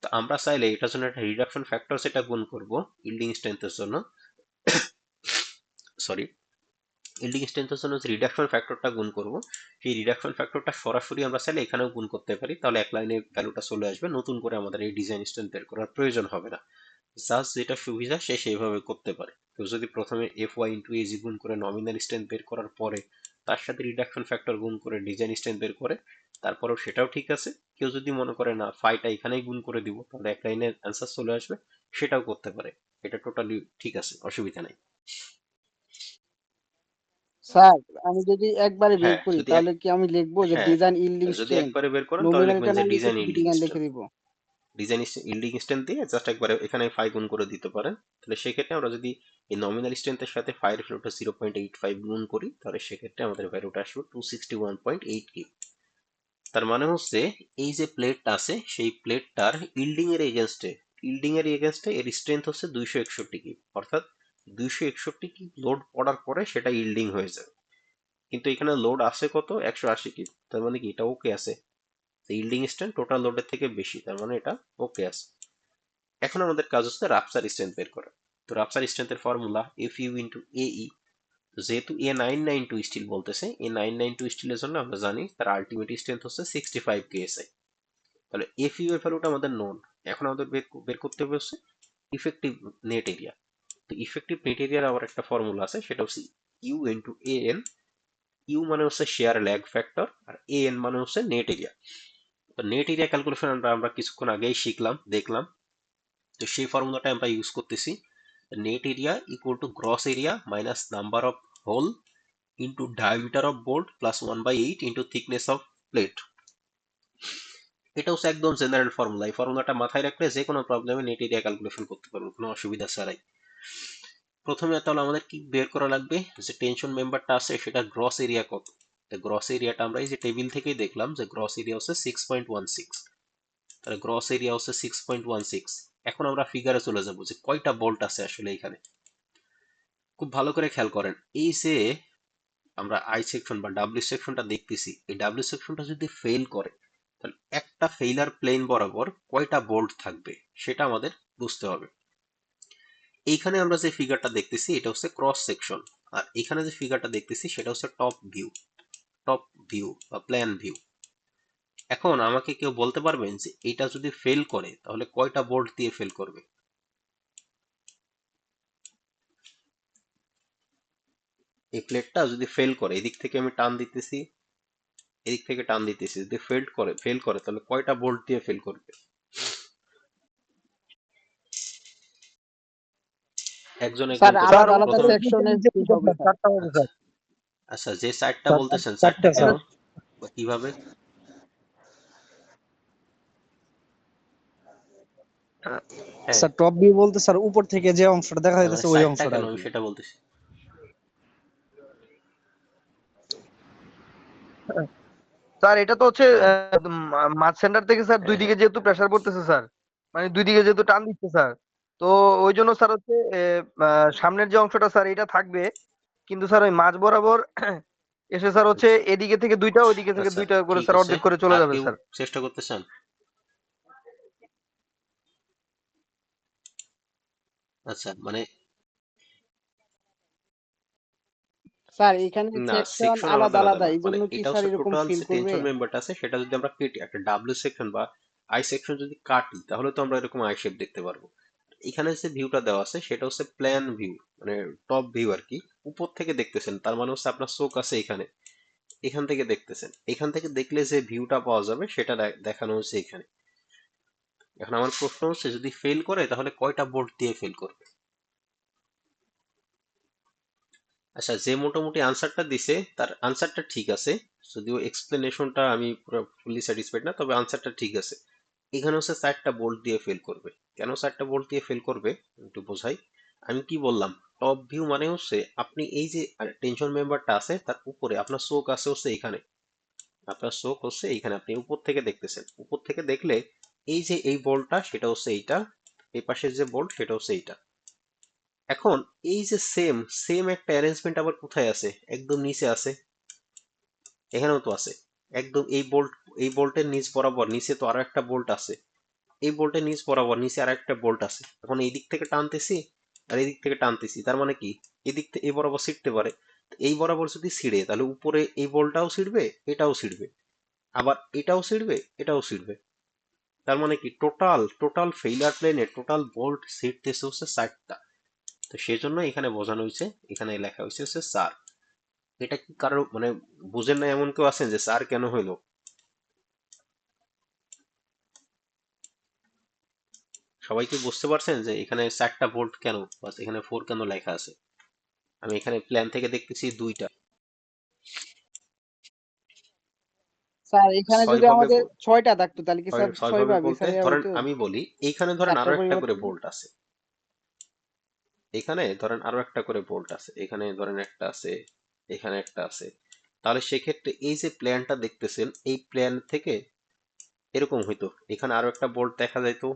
তো আমরা চাইলে এটার জন্য একটা রিডাকশন ফ্যাক্টর সেটা গুণ করব ইল্ডিং স্ট্রেংথের জন্য, সরি, ইল্ডিং স্ট্রেংথের জন্য যে রিডাকশন ফ্যাক্টরটা গুণ করব, সেই রিডাকশন ফ্যাক্টরটা সরাসরি আমরা চাইলে এখানেও গুণ করতে পারি, তাহলে এক লাইনে ভ্যালুটা চলে আসবে, নতুন করে আমাদের এই ডিজাইন স্ট্রেংথ বের করার প্রয়োজন হবে না। জাস্ট যেটা সুবিধা সে সেইভাবে করতে পারে। কেউ যদি প্রথমে এফ ওয়াই ইন্টু এজি গুণ করে নমিনাল স্ট্রেংথ বের করার পরে তার সাথে রিডাকশন ফ্যাক্টর গুণ করে ডিজাইন স্ট্রেংথ বের করে, তারপরেও সেটাও ঠিক আছে। কেউ যদি মনে করে না ফাইটা এখানেই গুণ করে দিব তাহলে এক লাইনের অ্যান্সার চলে আসবে, সেটাও করতে পারে। এটা টোটালি ঠিক আছে, অসুবিধা নাই। স্যার আমি যদি একবারে বের হ্যাঁ করি যদি এক, তাহলে কি আমি লিখবো যে হ্যাঁ ডিজাইন ইল্ডিং যদি স্ট্রেংথ, একবারে বের করেন তাহলে লিখবেন নোমিনালটা যে না লিখে ডিজাইন শুধু ইল্ডিং ডিজাইন লিখে স্ট্রেংথ। দিব? ডিজাইন ইল্ডিং স্ট্রেংথ দিয়ে জাস্ট একবারে এখানে 5 গুণ করে দিতে পারেন। তাহলে সেক্ষেত্রে আমরা যদি এই নমিনাল স্ট্রেংথের সাথে ফাইয়ের ভ্যালুটা 0.85 গুণ করি তাহলে সেক্ষেত্রে আমাদের ভ্যালুটা আসবে 261.8 কি। তার মানে হচ্ছে এই যে প্লেটটা আছে সেই প্লেটটার ইল্ডিং এর এগেনস্টে এর স্ট্রেংথ হচ্ছে 261 কি, অর্থাৎ 261 কি লোড পড়ার পরে সেটা ইল্ডিং হয়ে যাবে। কিন্তু এখানে লোড আছে কত, 180 কি, তার মানে কি এটা ওকে আছে, ইল্ডিং স্ট্রেংথ টোটাল লোডের থেকে বেশি, তার মানে এটা ওকে আছে। এখন আমাদের কাজ হচ্ছে রাপচার স্ট্রেংথ বের করা। তো রাপচার স্ট্রেংথের ফর্মুলা এফ ইউ ইন্টু এই। যেহেতু A992 স্টিল বলতেছে, A992 স্টিলের জন্য আমরা জানি তার আলটিমেট স্ট্রেংথ হচ্ছে 65 কেএসআই। তাহলে এফ ইউ এর ভ্যালুটা আমাদের নোন। এখন আমাদের বের করতে হবে হচ্ছে ইফেক্টিভ নেট এরিয়া। তো ইফেক্টিভ নেট এরিয়ার আবার একটা ফর্মুলা আছে, সেটা হচ্ছে ইউ ইন্টু এন। ইউ মানে হচ্ছে শেয়ার ল্যাগ ফ্যাক্টর আর এন মানে হচ্ছে নেট এরিয়া। তো নেট এরিয়া ক্যালকুলেশন আমরা কিছুক্ষণ আগেই শিখলাম, দেখলাম। তো সেই ফর্মুলাটা আমরা ইউজ করতেছি, net area equal to gross area minus number of hole into diameter of bolt plus 1/8 into thickness of plate. এটা হচ্ছে একদম জেনারেল ফর্মুলা, এই ফর্মুলাটা মাথায় রাখলে যে কোনো প্রবলেমে নেট এরিয়া ক্যালকুলেশন করতে পারবো কোনো অসুবিধা ছাড়াই। প্রথমে তাহলে আমাদের কি বের করা লাগবে, যে টেনশন মেম্বারটা আছে সেটা গ্রস এরিয়া কত। গ্রস এরিয়াটা আমরা এই যে টেবিল থেকেই দেখলাম যে গ্রস এরিয়া হচ্ছে 6.16। তাহলে গ্রস এরিয়া হচ্ছে 6.16। এখন আমরা ফিগারে চলে যাব যে কয়টা বোল্ট আছে আসলে এখানে। খুব ভালো করে খেয়াল করেন, এই যে আমরা আই সেকশন বা ডাব্লিউ সেকশনটা দেখতেছি, এই ডাব্লিউ সেকশনটা যদি ফেল করে তাহলে একটা ফেইলার প্লেন বরাবর কয়টা বোল্ট থাকবে সেটা আমাদের বুঝতে হবে। এইখানে আমরা যে ফিগারটা দেখতেছি এটা হচ্ছে ক্রস সেকশন, আর এখানে যে ফিগারটা দেখতেছি সেটা হচ্ছে টপ ভিউ বা প্ল্যান ভিউ। এখন আমাকে কেউ বলতে পারবেন যে এটা যদি ফেল করে তাহলে কয়টা বোল্ট দিয়ে ফেল করবে। এই প্লেটটা যদি ফেল করে, এদিক থেকে আমি টান দিতেছি, এদিক থেকে টান দিতেছি, যদি ফেল করে তাহলে কয়টা বোল্ট দিয়ে ফেল করবে। একজন স্যার একজন করে স্যার আলাদা বলেন আলাদা প্রথমে। সেকশনে কি হবে স্যার? চারটা হবে স্যার। আচ্ছা, যে সাইডটা স্যার বলতেছেন সাইডটা চারটা কেন স্যার। বা কিভাবে? হ্যাঁ, স্যার টপ ভিউ বলতে স্যার উপর থেকে যে অংশটা দেখা মানে যাইতেছে ওই সাইডটা অংশটা কেন আর আমি কি। সেটা বলতেছি। স্যার এটা তো হচ্ছে হ্যাঁ, মাছ সেন্টার থেকে স্যার দুই হ্যাঁ, হ্যাঁ। দিকে যেহেতু প্রেসার পড়তেছে স্যার, মানে দুই দিকে যেহেতু টান দিচ্ছে স্যার, তো ওই জন্য স্যার হচ্ছে সামনের যে অংশটা স্যার এটা থাকবে, কিন্তু স্যার ওই মাঝ বরাবর এসে স্যার হচ্ছে আচ্ছা, এদিকে থেকে দুইটা ওইদিকে থেকে আচ্ছা, দুইটা করে ঠিক স্যার আছে। অর্ধেক করে চলে আর যাবে কেউ স্যার। চেষ্টা করতে চান? আচ্ছা, মানে স্যার এখানে না, সেকশন সেকশন আলাদা আলাদা আলাদা আলাদা না, এই মানে জন্য কি এটা স্যার হচ্ছে এরকম টোটাল ফিল করবে? টেনশন মেম্বারটা আছে, সেটা যদি আমরা কেটে একটা ডাব্লিউ সেকশন বা আই সেকশন যদি কাটি তাহলে তো আমরা এরকম আই শেপ দেখতে পারবো। এখানে যে ভিউটা দেওয়া আছে সেটা হচ্ছে প্ল্যান ভিউ, মানে টপ ভিউ আর কি। উপর থেকে দেখতেছেন, তার মানে হচ্ছে আপনার চোখ আছে এখানে, এখান থেকে দেখতেছেন, এখান থেকে দেখলে যে ভিউটা পাওয়া যাবে সেটা দেখানো হচ্ছে এখানে। এখন আমার প্রশ্ন হচ্ছে, যদি ফেল করে তাহলে কয়টা বোল্ট দিয়ে ফেল করবে? আচ্ছা, যে মোটামুটি আনসারটা দিছে তার আনসারটা ঠিক আছে, যদিও এক্সপ্লেনেশনটা আমি পুরো ফুললি স্যাটিসফাইড না, তবে আনসারটা ঠিক আছে। এখানে হচ্ছে 4টা বোল্ট দিয়ে ফেল করবে। কেন 4টা বোল্ট দিয়ে ফেল করবে একটু বোঝাই। আমি কি বললাম, টপ ভিউ মানে হচ্ছে আপনি এই যে টেনশন মেম্বারটা আছে তার উপরে আপনার চোখ আছে হচ্ছে এখানে, আপনার চোখ হচ্ছে এইখানে, আপনি উপর থেকে দেখতেছেন। উপর থেকে দেখলে এই যে এই বোল্টটা সেটা হচ্ছে এইটা, এই পাশের যে বোল্ট সেটা হচ্ছে এইটা। এখন এই যে সেম সেম একটা অ্যারেঞ্জমেন্ট আবার কোথায় আছে, একদম নিচে আছে, এখানেও তো আছে। একদম এই বোল্টের নিচ বরাবর নিচে তো আরো একটা বোল্ট আছে, এই বোল্টের নিচ বরাবর নিচে আর একটা বোল্ট আছে। এখন এই দিক থেকে টানতেছি আর এই দিক থেকে টানতেছি, তার মানে কি এদিক থেকে এই বরাবর ছিঁড়তে পারে। তো এই বরাবর যদি ছিঁড়ে তাহলে উপরে এই বোল্টটাও ছিঁড়বে, এটাও ছিঁড়বে, আবার এটাও ছিঁড়বে, এটাও ছিঁড়বে। তার মানে কি টোটাল টোটাল ফেইলার প্লেনে টোটাল বোল্ট ছিঁড়তেছে হচ্ছে 4টা। তো সেজন্য এখানে বোঝানো হয়েছে, এখানে লেখা হয়েছে হচ্ছে 4। এটা কি কারো মানে বুঝেন না এমন কেউ আছেন যে 4 কেন হইলো? সবাই কি বুঝতে পারছেন যে এখানে 4টা বোল্ট কেন, বা এখানে 4 কেন লেখা আছে? আমি এখানে প্ল্যান থেকে দেখতেছি 2টা। স্যার এখানে 6 যদি ভাবে আমাদের 6টা থাকতো তাহলে কি স্যার 6 ছয় ভাবে ভাবে বলতে ছাড়া ধরেন হইতো? আমি বলি, এইখানে ধরেন আরো 4টার একটা করে পরিবর্তে? বোল্ট আছে, এখানে ধরেন আরো একটা করে বোল্ট আছে, এখানে ধরেন একটা আছে, এখানে একটা আছে। তাহলে সেক্ষেত্রে এই যে প্ল্যানটা দেখতেছেন এই প্ল্যান থেকে এরকম হইতো, এখানে আরো একটা বোল্ট দেখা যাইতো,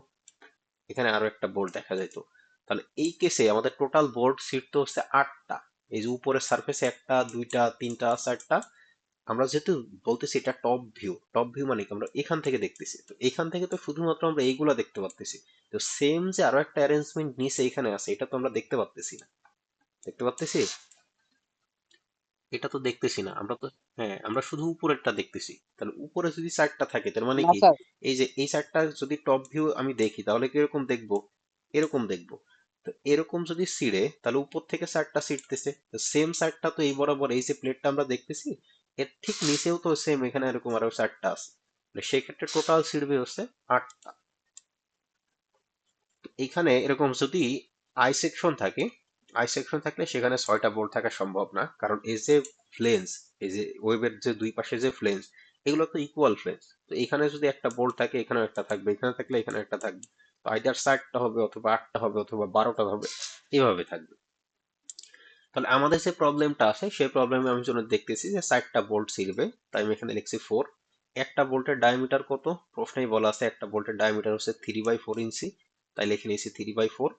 এখানে আরো একটা বোল্ট দেখা যাইতো। তাহলে এই কেসে আমাদের টোটাল বোল্ট সিট তো হচ্ছে 8টা। এই যে উপরের সারফেসে একটা, দুইটা, তিনটা, 4টা। আমরা যেহেতু বলতেছি এটা টপ ভিউ, টপ ভিউ মানে কি আমরা এখান থেকে দেখতেছি, তো এখান থেকে তো শুধুমাত্র আমরা এইগুলা দেখতে পাচ্তেছি। তো সেম যে আরো একটা অ্যারেঞ্জমেন্ট নিচে এখানে আছে এটা তো আমরা দেখতে পাচ্তেছি না, দেখতে পাচ্তেছি? এটা তো দেখতেছি না আমরা তো। হ্যাঁ, আমরা শুধু উপরেরটা দেখতেছি। তাহলে উপরে যদি 4টা থাকে তার মানে না কি, স্যার, এই যে এই 4টা যদি টপ ভিউ আমি দেখি তাহলে কিরকম দেখবো, এরকম দেখবো। তো এরকম যদি ছিঁড়ে তাহলে উপর থেকে 4টা ছিঁড়তেছে, তো সেম 4টা তো এই বরাবর এই যে প্লেটটা আমরা দেখতেছি এর ঠিক নিচেও তো সেম এখানে এরকম আরো 4টা আছে। মানে সেই ক্ষেত্রে টোটাল ছিঁড়বে হচ্ছে 8টা। এখানে এরকম যদি আই সেকশন থাকে, আই সেকশন থাকলে সেখানে 6টা বোল্ট থাকা সম্ভব না, কারণ এই যে ফ্লেঞ্জ, এই যে ওয়েবের যে দুই পাশে যে ফ্লেঞ্জ, এগুলো তো ইকুয়াল ফ্লেঞ্জ। তো এখানে যদি একটা বোল্ট থাকে এখানেও একটা থাকবে, এখানে থাকলে এখানে একটা থাকবে। তো আইদার 4টা হবে অথবা 8টা হবে অথবা 12টা হবে, এভাবে থাকবে। তাহলে আমাদের যে প্রবলেমটা আছে সেই প্রবলেমে আমি জন্য দেখতেছি যে 4টা বোল্ট ছিঁড়বে, তাই আমি এখানে লিখছি 4। একটা বোল্টের ডায়ামিটার কত, প্রশ্নেই বলা আছে একটা বোল্টের ডায়ামিটার হচ্ছে 3/4 ইঞ্চি, তাই লিখে নিয়েছি 3/4।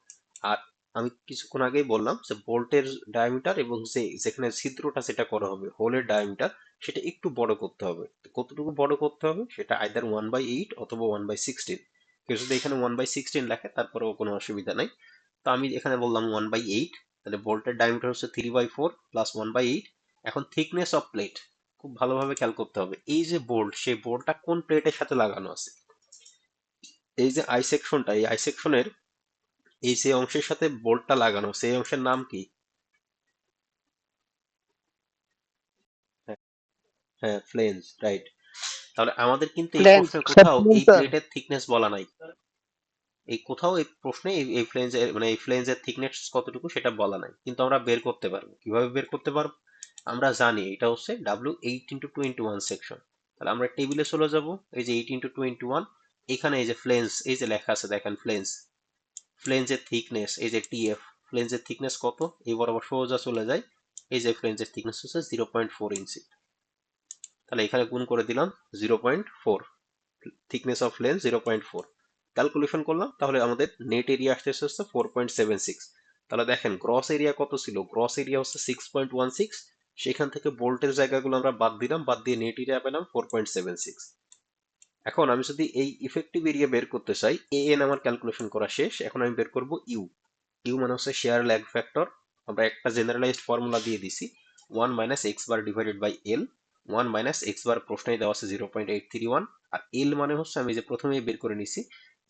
আর আমি কিছুক্ষণ আগেই বললাম যে বোল্টের ডায়ামিটার এবং যেখানে ছিদ্রটা যেটা করা হবে হোলের ডায়ামিটার সেটা একটু বড় করতে হবে। তো কতটুকু বড় করতে হবে, সেটা আইদার 1/8 অথবা 1/16। কেউ যদি এখানে 1/16 লেখে তারপরেও কোনো অসুবিধা নাই। তো আমি এখানে বললাম 1/8। তাহলে বোল্টের ডায়ামিটার হচ্ছে 3/4 প্লাস 1/8। এখন থিকনেস অফ প্লেট খুব ভালোভাবে খেয়াল করতে হবে, এই যে বোল্ট সেই বোল্টটা কোন প্লেটের সাথে লাগানো আছে। এই যে আই সেকশনটা, এই আই সেকশনের এই যে অংশের সাথে বোল্টটা লাগানো সেই অংশের নাম কি? হ্যাঁ, হ্যাঁ, ফ্লেঞ্জ, রাইট। তাহলে আমাদের কিন্তু এই ফ্ল্যাঞ্জ। প্রশ্নে স্যার কোথাও শুনুন এই স্যার, প্লেটের থিকনেস বলা নাই। এই কোথাও এই প্রশ্নে এই ফ্লেঞ্জের মানে এই ফ্লেঞ্জের থিকনেস কতটুকু সেটা বলা নাই, কিন্তু আমরা বের করতে পারবো। কিভাবে বের করতে পারবো? আমরা জানি এটা হচ্ছে W8x21 সেকশন। তাহলে আমরা টেবিলে চলে যাব, এই যে 8x21, এখানে এই যে ফ্লেঞ্জ, এই যে লেখা আছে দেখেন ফ্লেঞ্জ, ফ্লেঞ্জের থিকনেস এই যে TF, ফ্লেঞ্জের থিকনেস কত, এই বরাবর সোজা চলে যায়, এই যে ফ্লেঞ্জের থিকনেস হচ্ছে 0.4 ইঞ্চি। তাহলে এখানে গুণ করে দিলাম 0.4, থিকনেস অফ ফ্লেঞ্জ 0.4, ক্যালকুলেশন করলাম, তাহলে আমাদের নেট এরিয়া আসতেছে হচ্ছে 4.76। তাহলে দেখেন গ্রস এরিয়া কত ছিল, গ্রস এরিয়া হচ্ছে 6.16, সেখান থেকে বোল্টের জায়গাগুলো আমরা বাদ দিলাম, বাদ দিয়ে নেট এরিয়া পেলাম 4.76। এখন আমি যদি এই ইফেক্টিভ এরিয়া বের করতে চাই, AN আমার ক্যালকুলেশন করা শেষ, এখন আমি বের করব ইউ। ইউ মানে হচ্ছে শেয়ার ল্যাগ ফ্যাক্টর, আমরা একটা জেনারেলাইজড ফর্মুলা দিয়ে দিছি 1 minus X bar divided by L. 1 minus X bar প্রশ্নে দেওয়া আছে 0.831, আর এল মানে হচ্ছে আমি যে প্রথমেই বের করে নিছি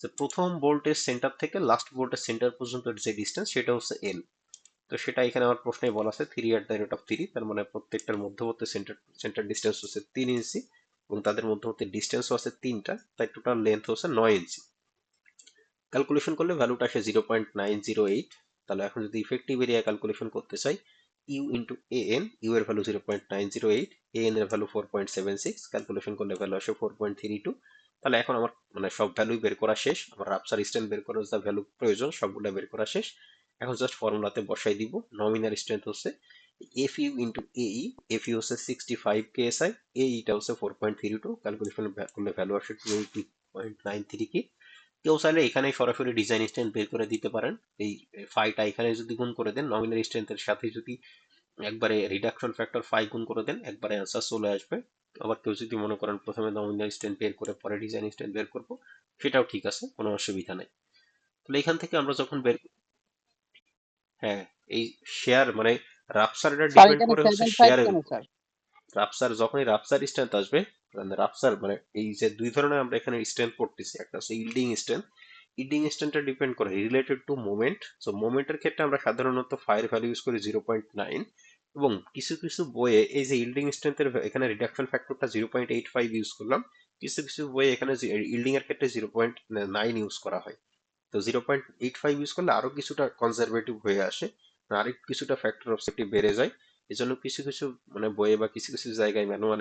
যে প্রথম বোল্টের সেন্টার থেকে লাস্ট বোল্টের সেন্টার পর্যন্ত যে ডিস্টেন্স সেটা হচ্ছে এল। তো সেটা এখানে আমার প্রশ্নে বলা আছে 3 √3, তার মানে প্রত্যেকটার মধ্যবর্তী সেন্টার ডিস্টেন্স হচ্ছে 3 ইঞ্চি এবং তাদের মধ্যবর্তী ডিস্টেন্সও আছে 3টা, তাই টোটাল লেন্থ হচ্ছে 9 ইঞ্চি। ক্যালকুলেশন করলে ভ্যালুটা আসে 0.908। তাহলে এখন যদি ইফেক্টিভ এরিয়া ক্যালকুলেশন করতে চাই, ইউ ইন্টু AN, ইউ এর ভ্যালু 0.908, AN এর ভ্যালু 4.76, ক্যালকুলেশন করলে ভ্যালু আসে 4.32। তাহলে এখন আমার মানে সব ভ্যালুই বের করা শেষ, আমার রাপচার স্ট্রেন্থ বের করার যা ভ্যালু প্রয়োজন সবগুলো বের করা শেষ। এখন জাস্ট ফর্মুলাতে বসাই দিব, নমিনাল স্ট্রেন্থ হচ্ছে FU ইন্টু AE, FU হচ্ছে 65 KSI, AE টা হচ্ছে 4.32, ক্যালকুলেশন করলে ভ্যালু আসে 280.93 কি। কেউ চাইলে এখানে সরাসরি ডিজাইন স্ট্রেন্থ বের করে দিতে পারেন, এই ফাইটা এখানে যদি গুণ করে দেন নমিনাল স্ট্রেন্থের সাথে, যদি একবারে রিডাকশন ফ্যাক্টর ফাই গুণ করে দেন একবারে অ্যান্সার চলে আসবে। আবার কেউ যদি মনে করেন প্রথমে নমিনাল স্ট্রেন্থ বের করে পরে ডিজাইন স্ট্রেন্থ বের করবো, সেটাও ঠিক আছে, কোনো অসুবিধা নেই। তাহলে এখান থেকে আমরা যখন বের, হ্যাঁ, এই শেয়ার মানে রাপচারটা স্যার ডিপেন্ড এখানে করে হচ্ছে 7.5 শেয়ারের কেন উপর। স্যার? রাপচার যখনই রাপচার স্ট্রেন্থ আসবে, রাপচার মানে এই যে দুই ধরনের আমরা এখানে স্ট্রেন্থ পড়তেছি, একটা হচ্ছে ইল্ডিং স্ট্রেন্থ, ইল্ডিং স্ট্রেন্থটা ডিপেন্ড করে রিলেটেড টু মোমেন্ট। সো মোমেন্টের ক্ষেত্রে আমরা সাধারণত ফায়ার ভ্যালু ইউজ করি 0.9, এবং কিছু কিছু বইয়ে এই যে ইল্ডিং স্ট্রেন্থের এখানে রিডাকশন ফ্যাক্টরটা 0.85 ইউজ করলাম, কিছু কিছু বইয়ে এখানে ইল্ডিং এর ক্ষেত্রে 0.9 ইউজ করা হয়। তো 0.85 ইউজ করলে আরো কিছুটা কনজারভেটিভ হয়ে আসে, আরো কিছুটা ফ্যাক্টর অফ সেফটি বেড়ে যায়। এই জন্য কিছু কিছু মানে বইয়ে বা কিছু কিছু জায়গায় ম্যানুয়াল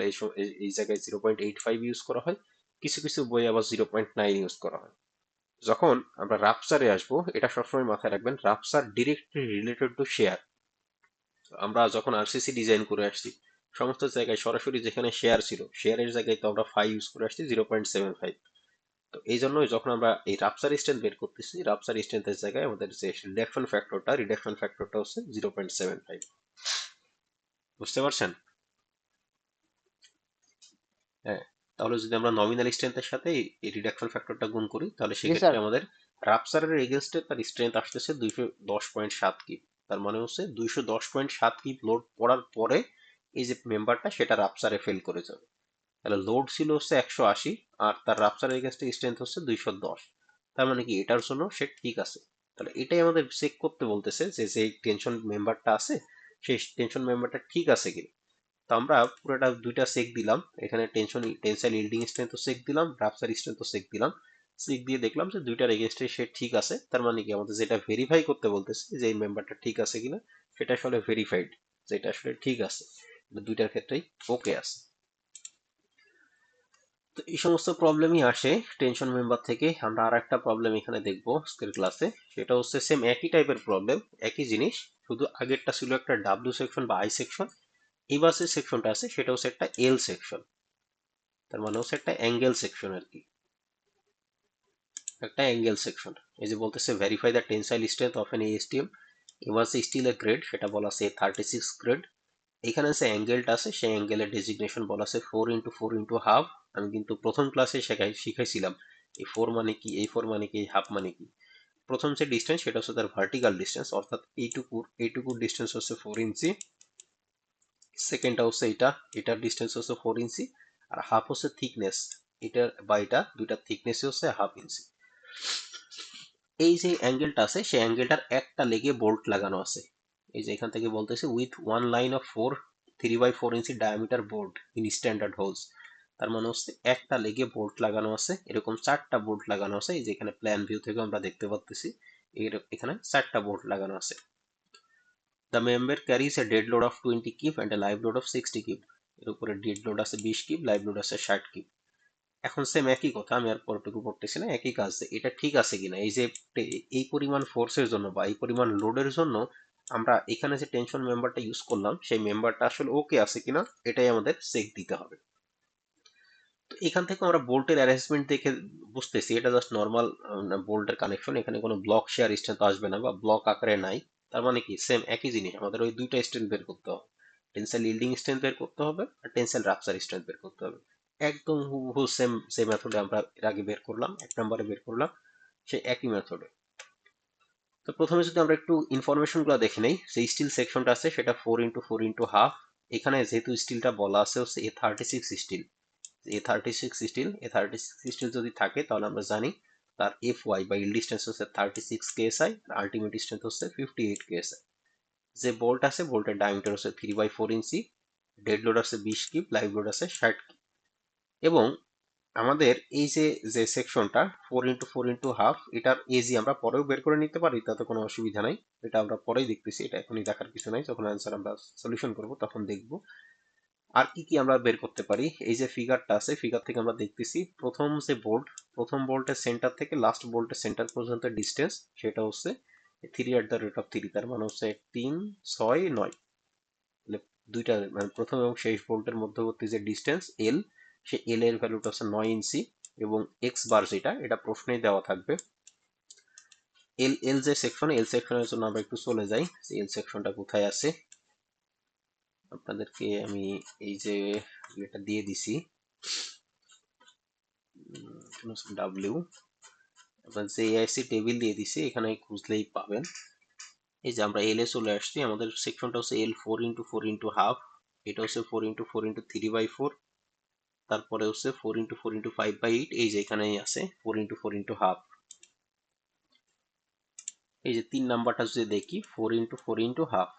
এই জায়গায় 0.85 ইউজ করা হয়, কিছু কিছু বইয়ে আবার 0.9 ইউজ করা হয়। যখন আমরা রাপচারে আসবো, এটা সবসময় মাথায় রাখবেন, rupture directly related to share. আমরা যখন RCC ডিজাইন করে আসছি, সমস্ত জায়গায় সরাসরি যেখানে শেয়ার ছিল শেয়ারের জায়গায় তো আমরা 5 ইউজ করে আসছি 0.75। তো এই জন্যই যখন আমরা এই রাপচার স্ট্রেন্থ বের করতেছি, রাপচার স্ট্রেন্থের জায়গায় আমাদের যে রিডাকশন ফ্যাক্টরটা হচ্ছে 0.75। বুঝতে পারছেন? হ্যাঁ। তাহলে যদি আমরা নমিনাল স্ট্রেন্থের সাথে এই রিডাকশন ফ্যাক্টরটা গুণ করি, তাহলে জি স্যার। সেক্ষেত্রে আমাদের রাপচারের এগেনস্টে তার স্ট্রেন্থ আসতেছে 210.7 কিপ। তার মানে হচ্ছে 210.7 কিপ লোড পড়ার পরে এই যে মেম্বারটা সেটা রাপচারে ফেল করে যাবে। তাহলে লোড ছিল হচ্ছে 180, আর তার রাপচার এগেনস্টে স্ট্রেন্থ হচ্ছে 210। তার মানে কি এটার জন্য সে ঠিক আছে। তাহলে এটাই আমাদের চেক করতে বলতেছে যে যে টেনশন মেম্বারটা আছে সেই টেনশন মেম্বারটা ঠিক আছে কিনা। তো আমরা পুরোটা দুইটা চেক দিলাম, এখানে টেনসাইল ইল্ডিং স্ট্রেন্থও চেক দিলাম, রাপচার স্ট্রেন্থও চেক দিলাম, চেক দিয়ে দেখলাম যে দুইটার এগেনস্টে সে ঠিক আছে। তার মানে কি আমাদের যেটা ভেরিফাই করতে বলতেছে যে এই মেম্বারটা ঠিক আছে কিনা, সেটা আসলে ভেরিফাইড, যেটা আসলে ঠিক আছে, দুইটার ক্ষেত্রেই ওকে আছে। তো এই সমস্ত প্রবলেমই আসে টেনশন মেম্বার থেকে। আমরা আর একটা প্রবলেম এখানে দেখবো আজকের ক্লাসে, সেটা হচ্ছে সেম একই টাইপের প্রবলেম, একই জিনিস, শুধু আগেরটা ছিল একটা ডাব্লিউ সেকশন বা আই সেকশন, এবার যে সেকশনটা আছে সেটা হচ্ছে একটা এল সেকশন, তার মানে হচ্ছে একটা অ্যাঙ্গেল সেকশন আর কি, একটা অ্যাঙ্গেল সেকশন। এই যে বলতেছে verify the tensile strength of N ASTM, এবার যে স্টিলের গ্রেড সেটা বলা আছে 36 গ্রেড। এখানে যে অ্যাঙ্গেলটা আছে সেই অ্যাঙ্গেলের ডেজিগনেশন বলা আছে 4x4x1/2। আমি কিন্তু প্রথম ক্লাসে শিখাইছিলাম এই 4 মানে কি, এই 4 মানে কি, এই হাফ মানে কি। প্রথম যে ডিস্টেন্স সেটা হচ্ছে তার ভার্টিক্যাল ডিস্টেন্স, অর্থাৎ এইটুকুর ডিস্টেন্স হচ্ছে 4 ইঞ্চি। সেকেন্ডটা হচ্ছে এটার ডিস্টেন্স হচ্ছে 4 ইঞ্চি, আর হাফ হচ্ছে থিকনেস, এটার বা এটা দুইটার থিকনেস হচ্ছে 1/2 ইঞ্চি। এই যে অ্যাঙ্গেলটা আছে সেই অ্যাঙ্গেলটার একটা লেগে বোল্ট লাগানো আছে। এই যে এখান থেকে বলতেছে with one line of 3x4 inch diameter bolt in standard holes. তার মানে হচ্ছে একটা লেগে বোল্ট লাগানো আছে, এরকম 4টা বোল্ট লাগানো আছে। এই যে এখানে প্ল্যান ভিউ থেকে আমরা দেখতে পাচ্ছি এখানে 4টা বোল্ট লাগানো আছে। The member caries a dead load of 20 keep and a live load of 60 keep. এর উপরে ডেড লোড আছে 20 কিপ, লাইভ লোড আছে 60 কিপ। এখন সেম একই কথা, আমি আর পরটুকু পড়তেছি না, একই কাজ। এটা ঠিক আছে কিনা, এই যে এই পরিমাণ ফোর্সের জন্য বা এই পরিমাণ লোডের জন্য আমরা এখানে যে টেনশন মেম্বারটা ইউজ করলাম সেই মেম্বারটা আসলে ওকে আছে কিনা এটাই আমাদের চেক দিতে হবে। তো এখান থেকে আমরা বোল্টের অ্যারেঞ্জমেন্ট দেখে বুঝতেছি এটা জাস্ট নর্মাল বোল্টের কানেকশন, এখানে কোনো ব্লক শেয়ার স্ট্রেংথ আসবে না বা ব্লক আকারে নাই। তার মানে কি সেম একই জিনিস, আমাদের ওই দুইটা স্ট্রেংথ বের করতে হবে, টেন্সাইল ইল্ডিং স্ট্রেংথ বের করতে হবে আর টেন্সাইল রাপচার স্ট্রেংথ বের করতে হবে। একদম হুবহু সেম যে মেথডে আমরা এর আগে বের করলাম, 1 নম্বরে বের করলাম, সেই একই মেথডে। তো প্রথমে যদি আমরা একটু ইনফরমেশন গুলো দেখে নেই, যে স্টিল সেকশনটা আছে সেটা 4x4x হাফ। এখানে যেহেতু স্টিলটা বলা আছে হচ্ছে A36 স্টিল, A36 স্টিল যদি থাকে তাহলে আমরা জানি তার FY বা ইল্ড ডিসটেন্স হচ্ছে 36 KSI, আলটিমেট স্ট্রেংথ হচ্ছে 58 KSI। যে বোল্ট আছে বোল্টের ডায়ামিটার হচ্ছে 3/4 ইঞ্চি, ডেড লোড আছে 20 কিপ, লাইভ লোড আছে 60 কিপ। এবং আমাদের এই যে যে সেকশনটা 4x4x হাফ, এটার এজি আমরা পরেও বের করে নিতে পারি, তাতে কোনো অসুবিধা নাই। এটা আমরা পরেই দেখতেছি, এটা এখনই দেখার কিছু নাই, যখন অ্যান্সার আমরা সলিউশন করব তখন দেখব। আর কি কি আমরা বের করতে পারি, এই যে ফিগারটা আছে ফিগার থেকে আমরা দেখতেছি প্রথম যে বোল্ট, প্রথম বোল্টের সেন্টার থেকে লাস্ট বোল্টের সেন্টার পর্যন্ত ডিস্টেন্স সেটা হচ্ছে 3/3, তার মানে হচ্ছে 3, 6, 9। তাহলে দুইটা মানে প্রথম এবং শেষ বোল্টের মধ্যবর্তী যে ডিস্টেন্স এল, সে এল এর ভ্যালুটা হচ্ছে 9 ইঞ্চি এবং এক্স বার যেটা এটা প্রশ্নেই দেওয়া থাকবে। এল এল যে সেকশন, এল সেকশনের জন্য আমরা একটু চলে যাই, এল সেকশনটা কোথায় আছে আপনাদেরকে আমি এই যে এটা দিয়ে দিছি ডাব্লিউ, আপনার যে এআইসি টেবিল দিয়ে দিছি এখানে খুঁজলেই পাবেন। এই যে আমরা এল এ চলে আসছি, আমাদের সেকশনটা হচ্ছে এল 4x4x হাফ, এটা হচ্ছে 4x4x3/4, তারপরে হচ্ছে 4x4x5/8, এই যে এখানেই আছে 4x4x হাফ। এই যে 3 নাম্বারটা যদি দেখি 4x4x হাফ।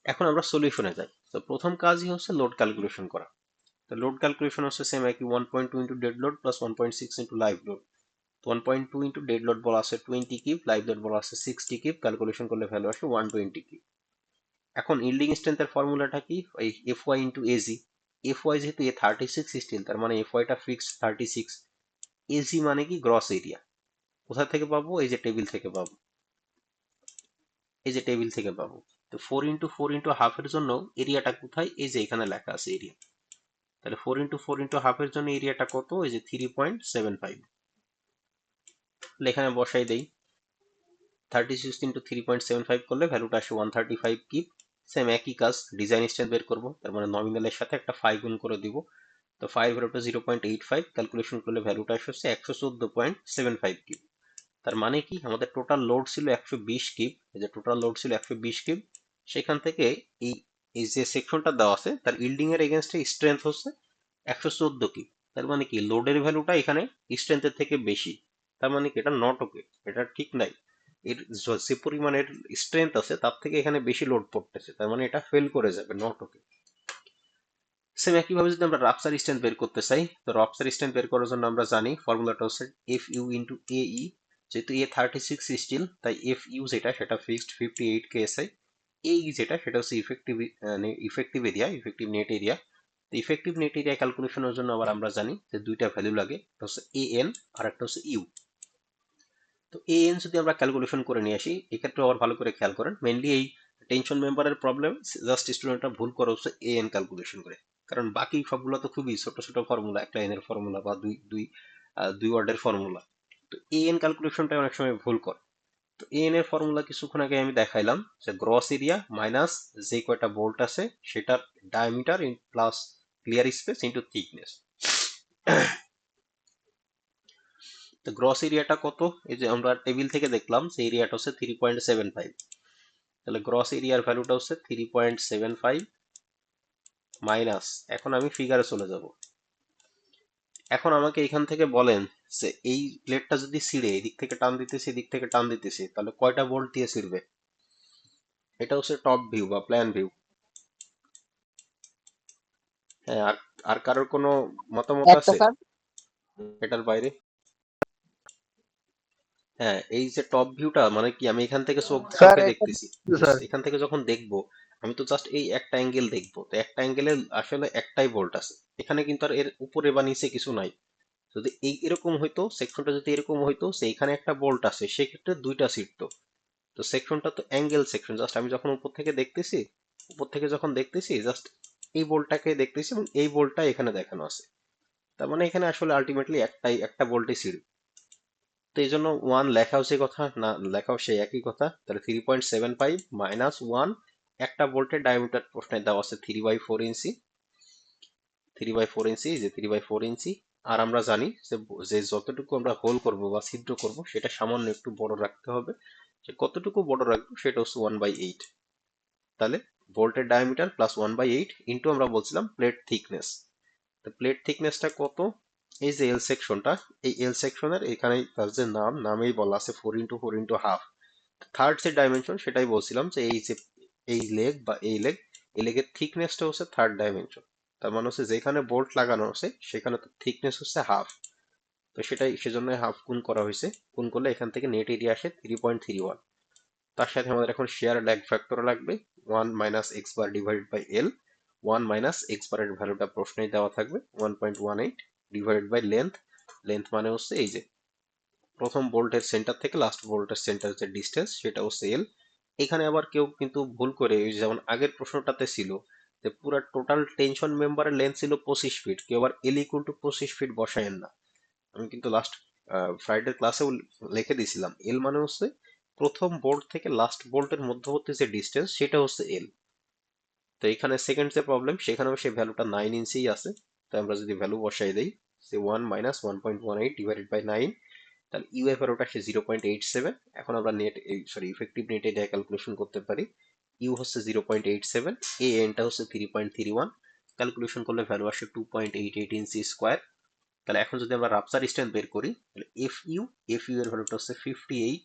এখন আমরা সলিউশনে যাই। তো প্রথম কাজই হচ্ছে লোড ক্যালকুলেশন করা। তো লোড ক্যালকুলেশন হচ্ছে সেম একই, 1.2 into dead load plus 1.6 into live load. 1.2 into dead load বলা আছে 20 কিপ, লাইভ লোড বলা আছে 60 কিপ, ক্যালকুলেশন করলে ভ্যালু আসে 120 কিপ। এখন ইল্ডিং স্ট্রেংথের ফর্মুলাটা কি, ওই FY ইন্টু এজি। FY যেহেতু A36 স্টিল, তার মানে FYটা ফিক্সড 36, এজি মানে কি গ্রস এরিয়া। কোথা থেকে পাবো, এই যে টেবিল থেকে পাবো, এই যে টেবিল থেকে পাবো। তো 4x4x হাফের জন্য এরিয়াটা কোথায়, এই যে এখানে লেখা আছে এরিয়া। তাহলে 4x4x হাফের জন্য এরিয়াটা কত, এই যে 3.75। এখানে বসাই দেই, 36 ইন্টু 3.75 করলে ভ্যালুটা আসে 135 কিপ। সেম একই কাজ, ডিজাইন স্ট্রেংথ বের করবো, তার মানে নমিনালের সাথে একটা 5 গুণ করে দিব। তো 5 ভ্যালুটা 0.85, ক্যালকুলেশন করলে ভ্যালুটা আসছে 114.75 কিপ। তার মানে কি আমাদের টোটাল লোড ছিল 120 কিপ, এই যে টোটাল লোড ছিল 120 কিপ, সেখান থেকে এই এই যে সেকশনটা দেওয়া আছে তার ইল্ডিং এর এগেনস্টে স্ট্রেংথ হচ্ছে 114 কিপ। তার মানে কি লোডের ভ্যালুটা এখানে স্ট্রেংথের থেকে বেশি, তার মানে কি এটা নট ওকে, এটা ঠিক নাই। এর যে পরিমাণের স্ট্রেংথ আছে তার থেকে এখানে বেশি লোড পড়তেছে, তার মানে এটা ফেল করে যাবে, নট ওকে। সেম একইভাবে যদি আমরা রাপচার স্ট্রেংথ বের করতে চাই, তো রাপচার স্ট্রেংথ বের করার জন্য আমরা জানি ফর্মুলাটা হচ্ছে FU ইন্টু AE। যেহেতু A36 স্টিল তাই FU যেটা সেটা ফিক্সড 58 KSI, AE যেটা সেটা হচ্ছে effective area, effective net area. তো ইফেক্টিভ নেট এরিয়া ক্যালকুলেশনের জন্য আবার আমরা জানি যে দুইটা ভ্যালু লাগে, একটা হচ্ছে AN আর একটা হচ্ছে ইউ। তো AN যদি আমরা ক্যালকুলেশন করে নিয়ে আসি, এক্ষেত্রে আবার ভালো করে খেয়াল করেন, মেইনলি এই টেনশন মেম্বারের প্রবলেম জাস্ট স্টুডেন্টরা ভুল করে হচ্ছে AN ক্যালকুলেশন করে, কারণ বাকি সবগুলো তো খুবই ছোট ছোট ফর্মুলা, একটা এন এর ফর্মুলা বা দুই ওয়ার্ডের ফর্মুলা। তো AN ক্যালকুলেশনটা অনেক সময় ভুল করে। তো AN এর ফর্মুলা কিছুক্ষণ আগে আমি দেখাইলাম, যে গ্রস এরিয়া মাইনাস যে কয়টা বোল্ট আছে সেটার diameter plus clear space into thickness. তো গ্রস এরিয়াটা কত, এই যে আমরা টেবিল থেকে দেখলাম সেই এরিয়াটা হচ্ছে 3.75। তাহলে গ্রস এরিয়ার ভ্যালুটা হচ্ছে 3.75 মাইনাস, এখন আমি ফিগারে চলে যাব। এখন আমাকে এখান থেকে বলেন যে এই প্লেটটা যদি ছিঁড়ে এদিক থেকে টান দিতেছি এদিক থেকে টান দিতেছি তাহলে কয়টা ভোল্ট দিয়ে ছিঁড়বে। এটা হচ্ছে টপ ভিউ বা প্ল্যান ভিউ। হ্যাঁ, আর আর কারোর কোনো মতামত একটা আছে স্যার। এটার বাইরে? হ্যাঁ, এই যে টপ ভিউটা মানে কি, আমি এখান থেকে স্যার চোখে একটা দেখতেছি, স্যার এখান থেকে যখন দেখবো আমি তো জাস্ট এই একটা অ্যাঙ্গেল দেখবো, তো একটা অ্যাঙ্গেলে আসলে একটাই বোল্ট আছে, এখানে কিন্তু আর এর উপরে বা নিচে কিছু নাই। যদি এই এরকম হইতো, সেকশনটা যদি এরকম হইতো যে এখানে একটা বোল্ট আছে, সেক্ষেত্রে দুইটা সিট তো, তো সেকশনটা তো অ্যাঙ্গেল সেকশন, জাস্ট আমি যখন উপর থেকে দেখতেছি, জাস্ট এই বোল্টটাকে দেখতেছি এবং এই বোল্টটা এখানে দেখানো আছে, তার মানে এখানে আসলে আলটিমেটলি একটা বোল্টই সিট। তো এই জন্য ওয়ান লেখাও সে কথা না লেখাও সেই একই কথা, তাহলে 3.75 মাইনাস ওয়ান, একটা বোল্টের ডায়ামিটার প্রশ্নে দেওয়া আছে 3/4 ইঞ্চি, 3/4 ইঞ্চি, যে 3/4 ইঞ্চি। আর আমরা জানি যে যে যতটুকু আমরা হোল করব বা ছিদ্র করব সেটা সামান্য একটু বড় রাখতে হবে, যে কতটুকু বড় রাখবো সেটা হচ্ছে 1/8। তাহলে বোল্টের ডায়ামিটার প্লাস 1/8 ইন্টু আমরা বলছিলাম প্লেট থিকনেস, তো প্লেট থিকনেসটা কত, এই যে এল সেকশনটা, এই এল সেকশনের এখানে তার যে নামেই বলা আছে 4x4x হাফ, থার্ড যে ডাইমেনশন সেটাই বলছিলাম যে এই যে এই লেগ বা এই লেগের থিকনেসটা হচ্ছে থার্ড ডাইমেনশন, তার মানে হচ্ছে যেখানে বোল্ট লাগানো আছে সেখানে তো থিকনেস হচ্ছে হাফ, তো সেটাই সেজন্য হাফ গুণ করা হয়েছে, গুণ করলে এখান থেকে নেট এরিয়া আসে 3.31। তার সাথে আমাদের এখন শেয়ার ল্যাগ ফ্যাক্টর লাগবে 1 - x bar divided by L, 1 - x বারের ভ্যালুটা প্রশ্নেই দেওয়া থাকবে 1.18 ডিভাইডেড বাই লেন্থ, মানে হচ্ছে এই যে প্রথম বোল্টের সেন্টার থেকে লাস্ট বোল্টের সেন্টার যে ডিস্টেন্স সেটা হচ্ছে এল। এখানে আবার কেউ কিন্তু ভুল করে, ওই যেমন আগের প্রশ্নটাতে ছিল যে পুরো টোটাল টেনশন মেম্বারের লেন্থ ছিল 25 ফিট, কেউ আবার এল ইকুয়াল টু 25 ফিট বসায়েন না। আমি কিন্তু লাস্ট ফ্রাইডে ক্লাসেও লিখে দিয়েছিলাম এল মানে হচ্ছে প্রথম বোল্ট থেকে লাস্ট বোল্টের মধ্যবর্তী যে ডিস্টেন্স সেটা হচ্ছে এল। তো এখানে সেকেন্ড যে প্রবলেম সেখানেও সেই ভ্যালুটা 9 ইঞ্চিই আছে, তো আমরা যদি ভ্যালু বসাই দেই সে 1 - 1.18 ডিভাইডেড বাই 9, তাহলে ইউএফ এর ওটা সে 0.87। এখন আমরা নেট ইফেক্টিভ নেট এটা ক্যালকুলেশন করতে পারি, ইউ হচ্ছে 0.87, এ এনটা হচ্ছে 3.31, ক্যালকুলেশন করলে ভ্যালু আসে 2.88 ইঞ্চি স্কোয়ার। তাহলে এখন যদি আমরা রাপচার স্ট্রেন্থ বের করি, তাহলে এফ ইউ এর ভ্যালুটা হচ্ছে 58,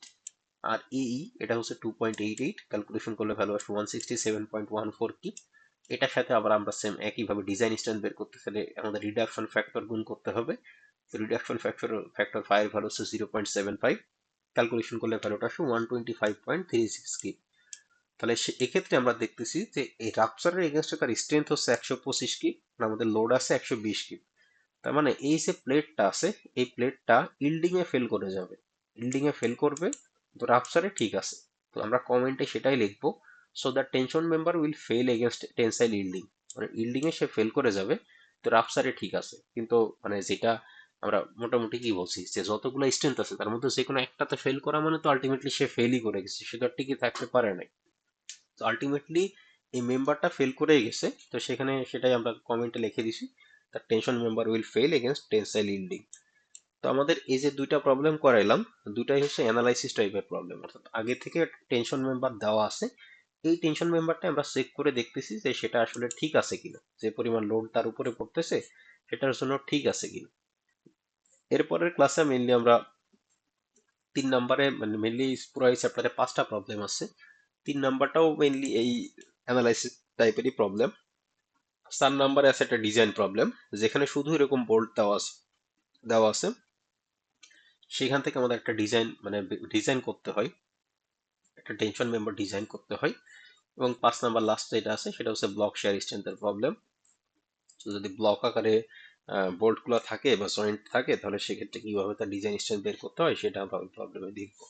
আর এই এটা হচ্ছে 2.88, ক্যালকুলেশন করলে ভ্যালু আসবে 167.14 কি। এটার সাথে আবার আমরা সেম একইভাবে ডিজাইন স্ট্রেন্থ বের করতে চাইলে আমাদের রিডাকশন ফ্যাক্টর গুণ করতে হবে, রিডাকশন ফ্যাক্টর 5 ভ্যালু হচ্ছে 0.75, ক্যালকুলেশন করলে ভ্যালুটা আসবে 125.36 কি। তাহলে এক্ষেত্রে আমরা দেখতেছি যে এই রাপচারের এগেনস্টে তার স্ট্রেংথ হচ্ছে 125 কি, আর আমাদের লোড আছে 120 কি। তার মানে এই যে প্লেটটা আছে এই প্লেটটা ইল্ডিং এ ফেল করে যাবে, ইল্ডিং এ ফেল করবে, তো রাপচারে ঠিক আছে। তো আমরা কমেন্টে সেটাই লিখবো, so the tension member will fail against tensile yielding, মানে ইল্ডিং এ সে ফেল করে যাবে, তো রাপচারে ঠিক আছে। কিন্তু মানে যেটা আমরা মোটামুটি কি বলছি যে যতগুলো স্ট্রেংথ আছে তার মধ্যে যে কোনো একটাতে ফেল করা মানে তো আলটিমেটলি সে ফেলই করে গেছে, সে তো আর টিকে থাকতে পারে নাই। তো আলটিমেটলি এই মেম্বারটা ফেল করেই গেছে, তো সেখানে সেটাই আমরা কমেন্টে লিখে দিছি, the tension member will fail against tensile yielding. তো আমাদের এই যে দুইটা প্রবলেম করাইলাম, দুটাই হচ্ছে অ্যানালাইসিস টাইপের প্রবলেম, অর্থাৎ আগে থেকে টেনশন মেম্বার দেওয়া আছে, এই টেনশন মেম্বারটা আমরা চেক করে দেখতেছি যে সেটা আসলে ঠিক আছে কিনা, যে পরিমাণ লোড তার উপরে পড়তেছে সেটার জন্য ঠিক আছে কিনা। এরপরের ক্লাসে মেইনলি আমরা 3 নম্বরে মানে মেইনলি পুরো এই চ্যাপ্টারে 5টা প্রবলেম আছে, 3 নম্বরটাও মেইনলি এই অ্যানালাইসিস টাইপেরই প্রবলেম। 4 নম্বরে আছে একটা ডিজাইন প্রবলেম, যেখানে শুধু এরকম বোল্ট দেওয়া আছে, সেখান থেকে আমাদের একটা ডিজাইন মানে ডিজাইন করতে হয়, একটা টেনশন মেম্বার ডিজাইন করতে হয়। এবং 5 নম্বর লাস্ট যেটা আছে সেটা হচ্ছে ব্লক শেয়ার স্ট্রেংথের প্রবলেম। তো যদি ব্লক আকারে বোল্ট গুলো থাকে বা জয়েন্ট থাকে তাহলে সেক্ষেত্রে কিভাবে তার ডিজাইন স্ট্রেংথ বের করতে হয় সেটা আমরা ওই প্রবলেমে দেখবো।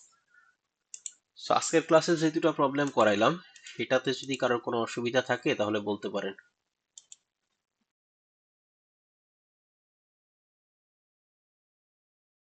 তো আজকের ক্লাসে যে দুটো প্রবলেম করাইলাম সেটাতে যদি কারোর কোনো অসুবিধা থাকে তাহলে বলতে পারেন।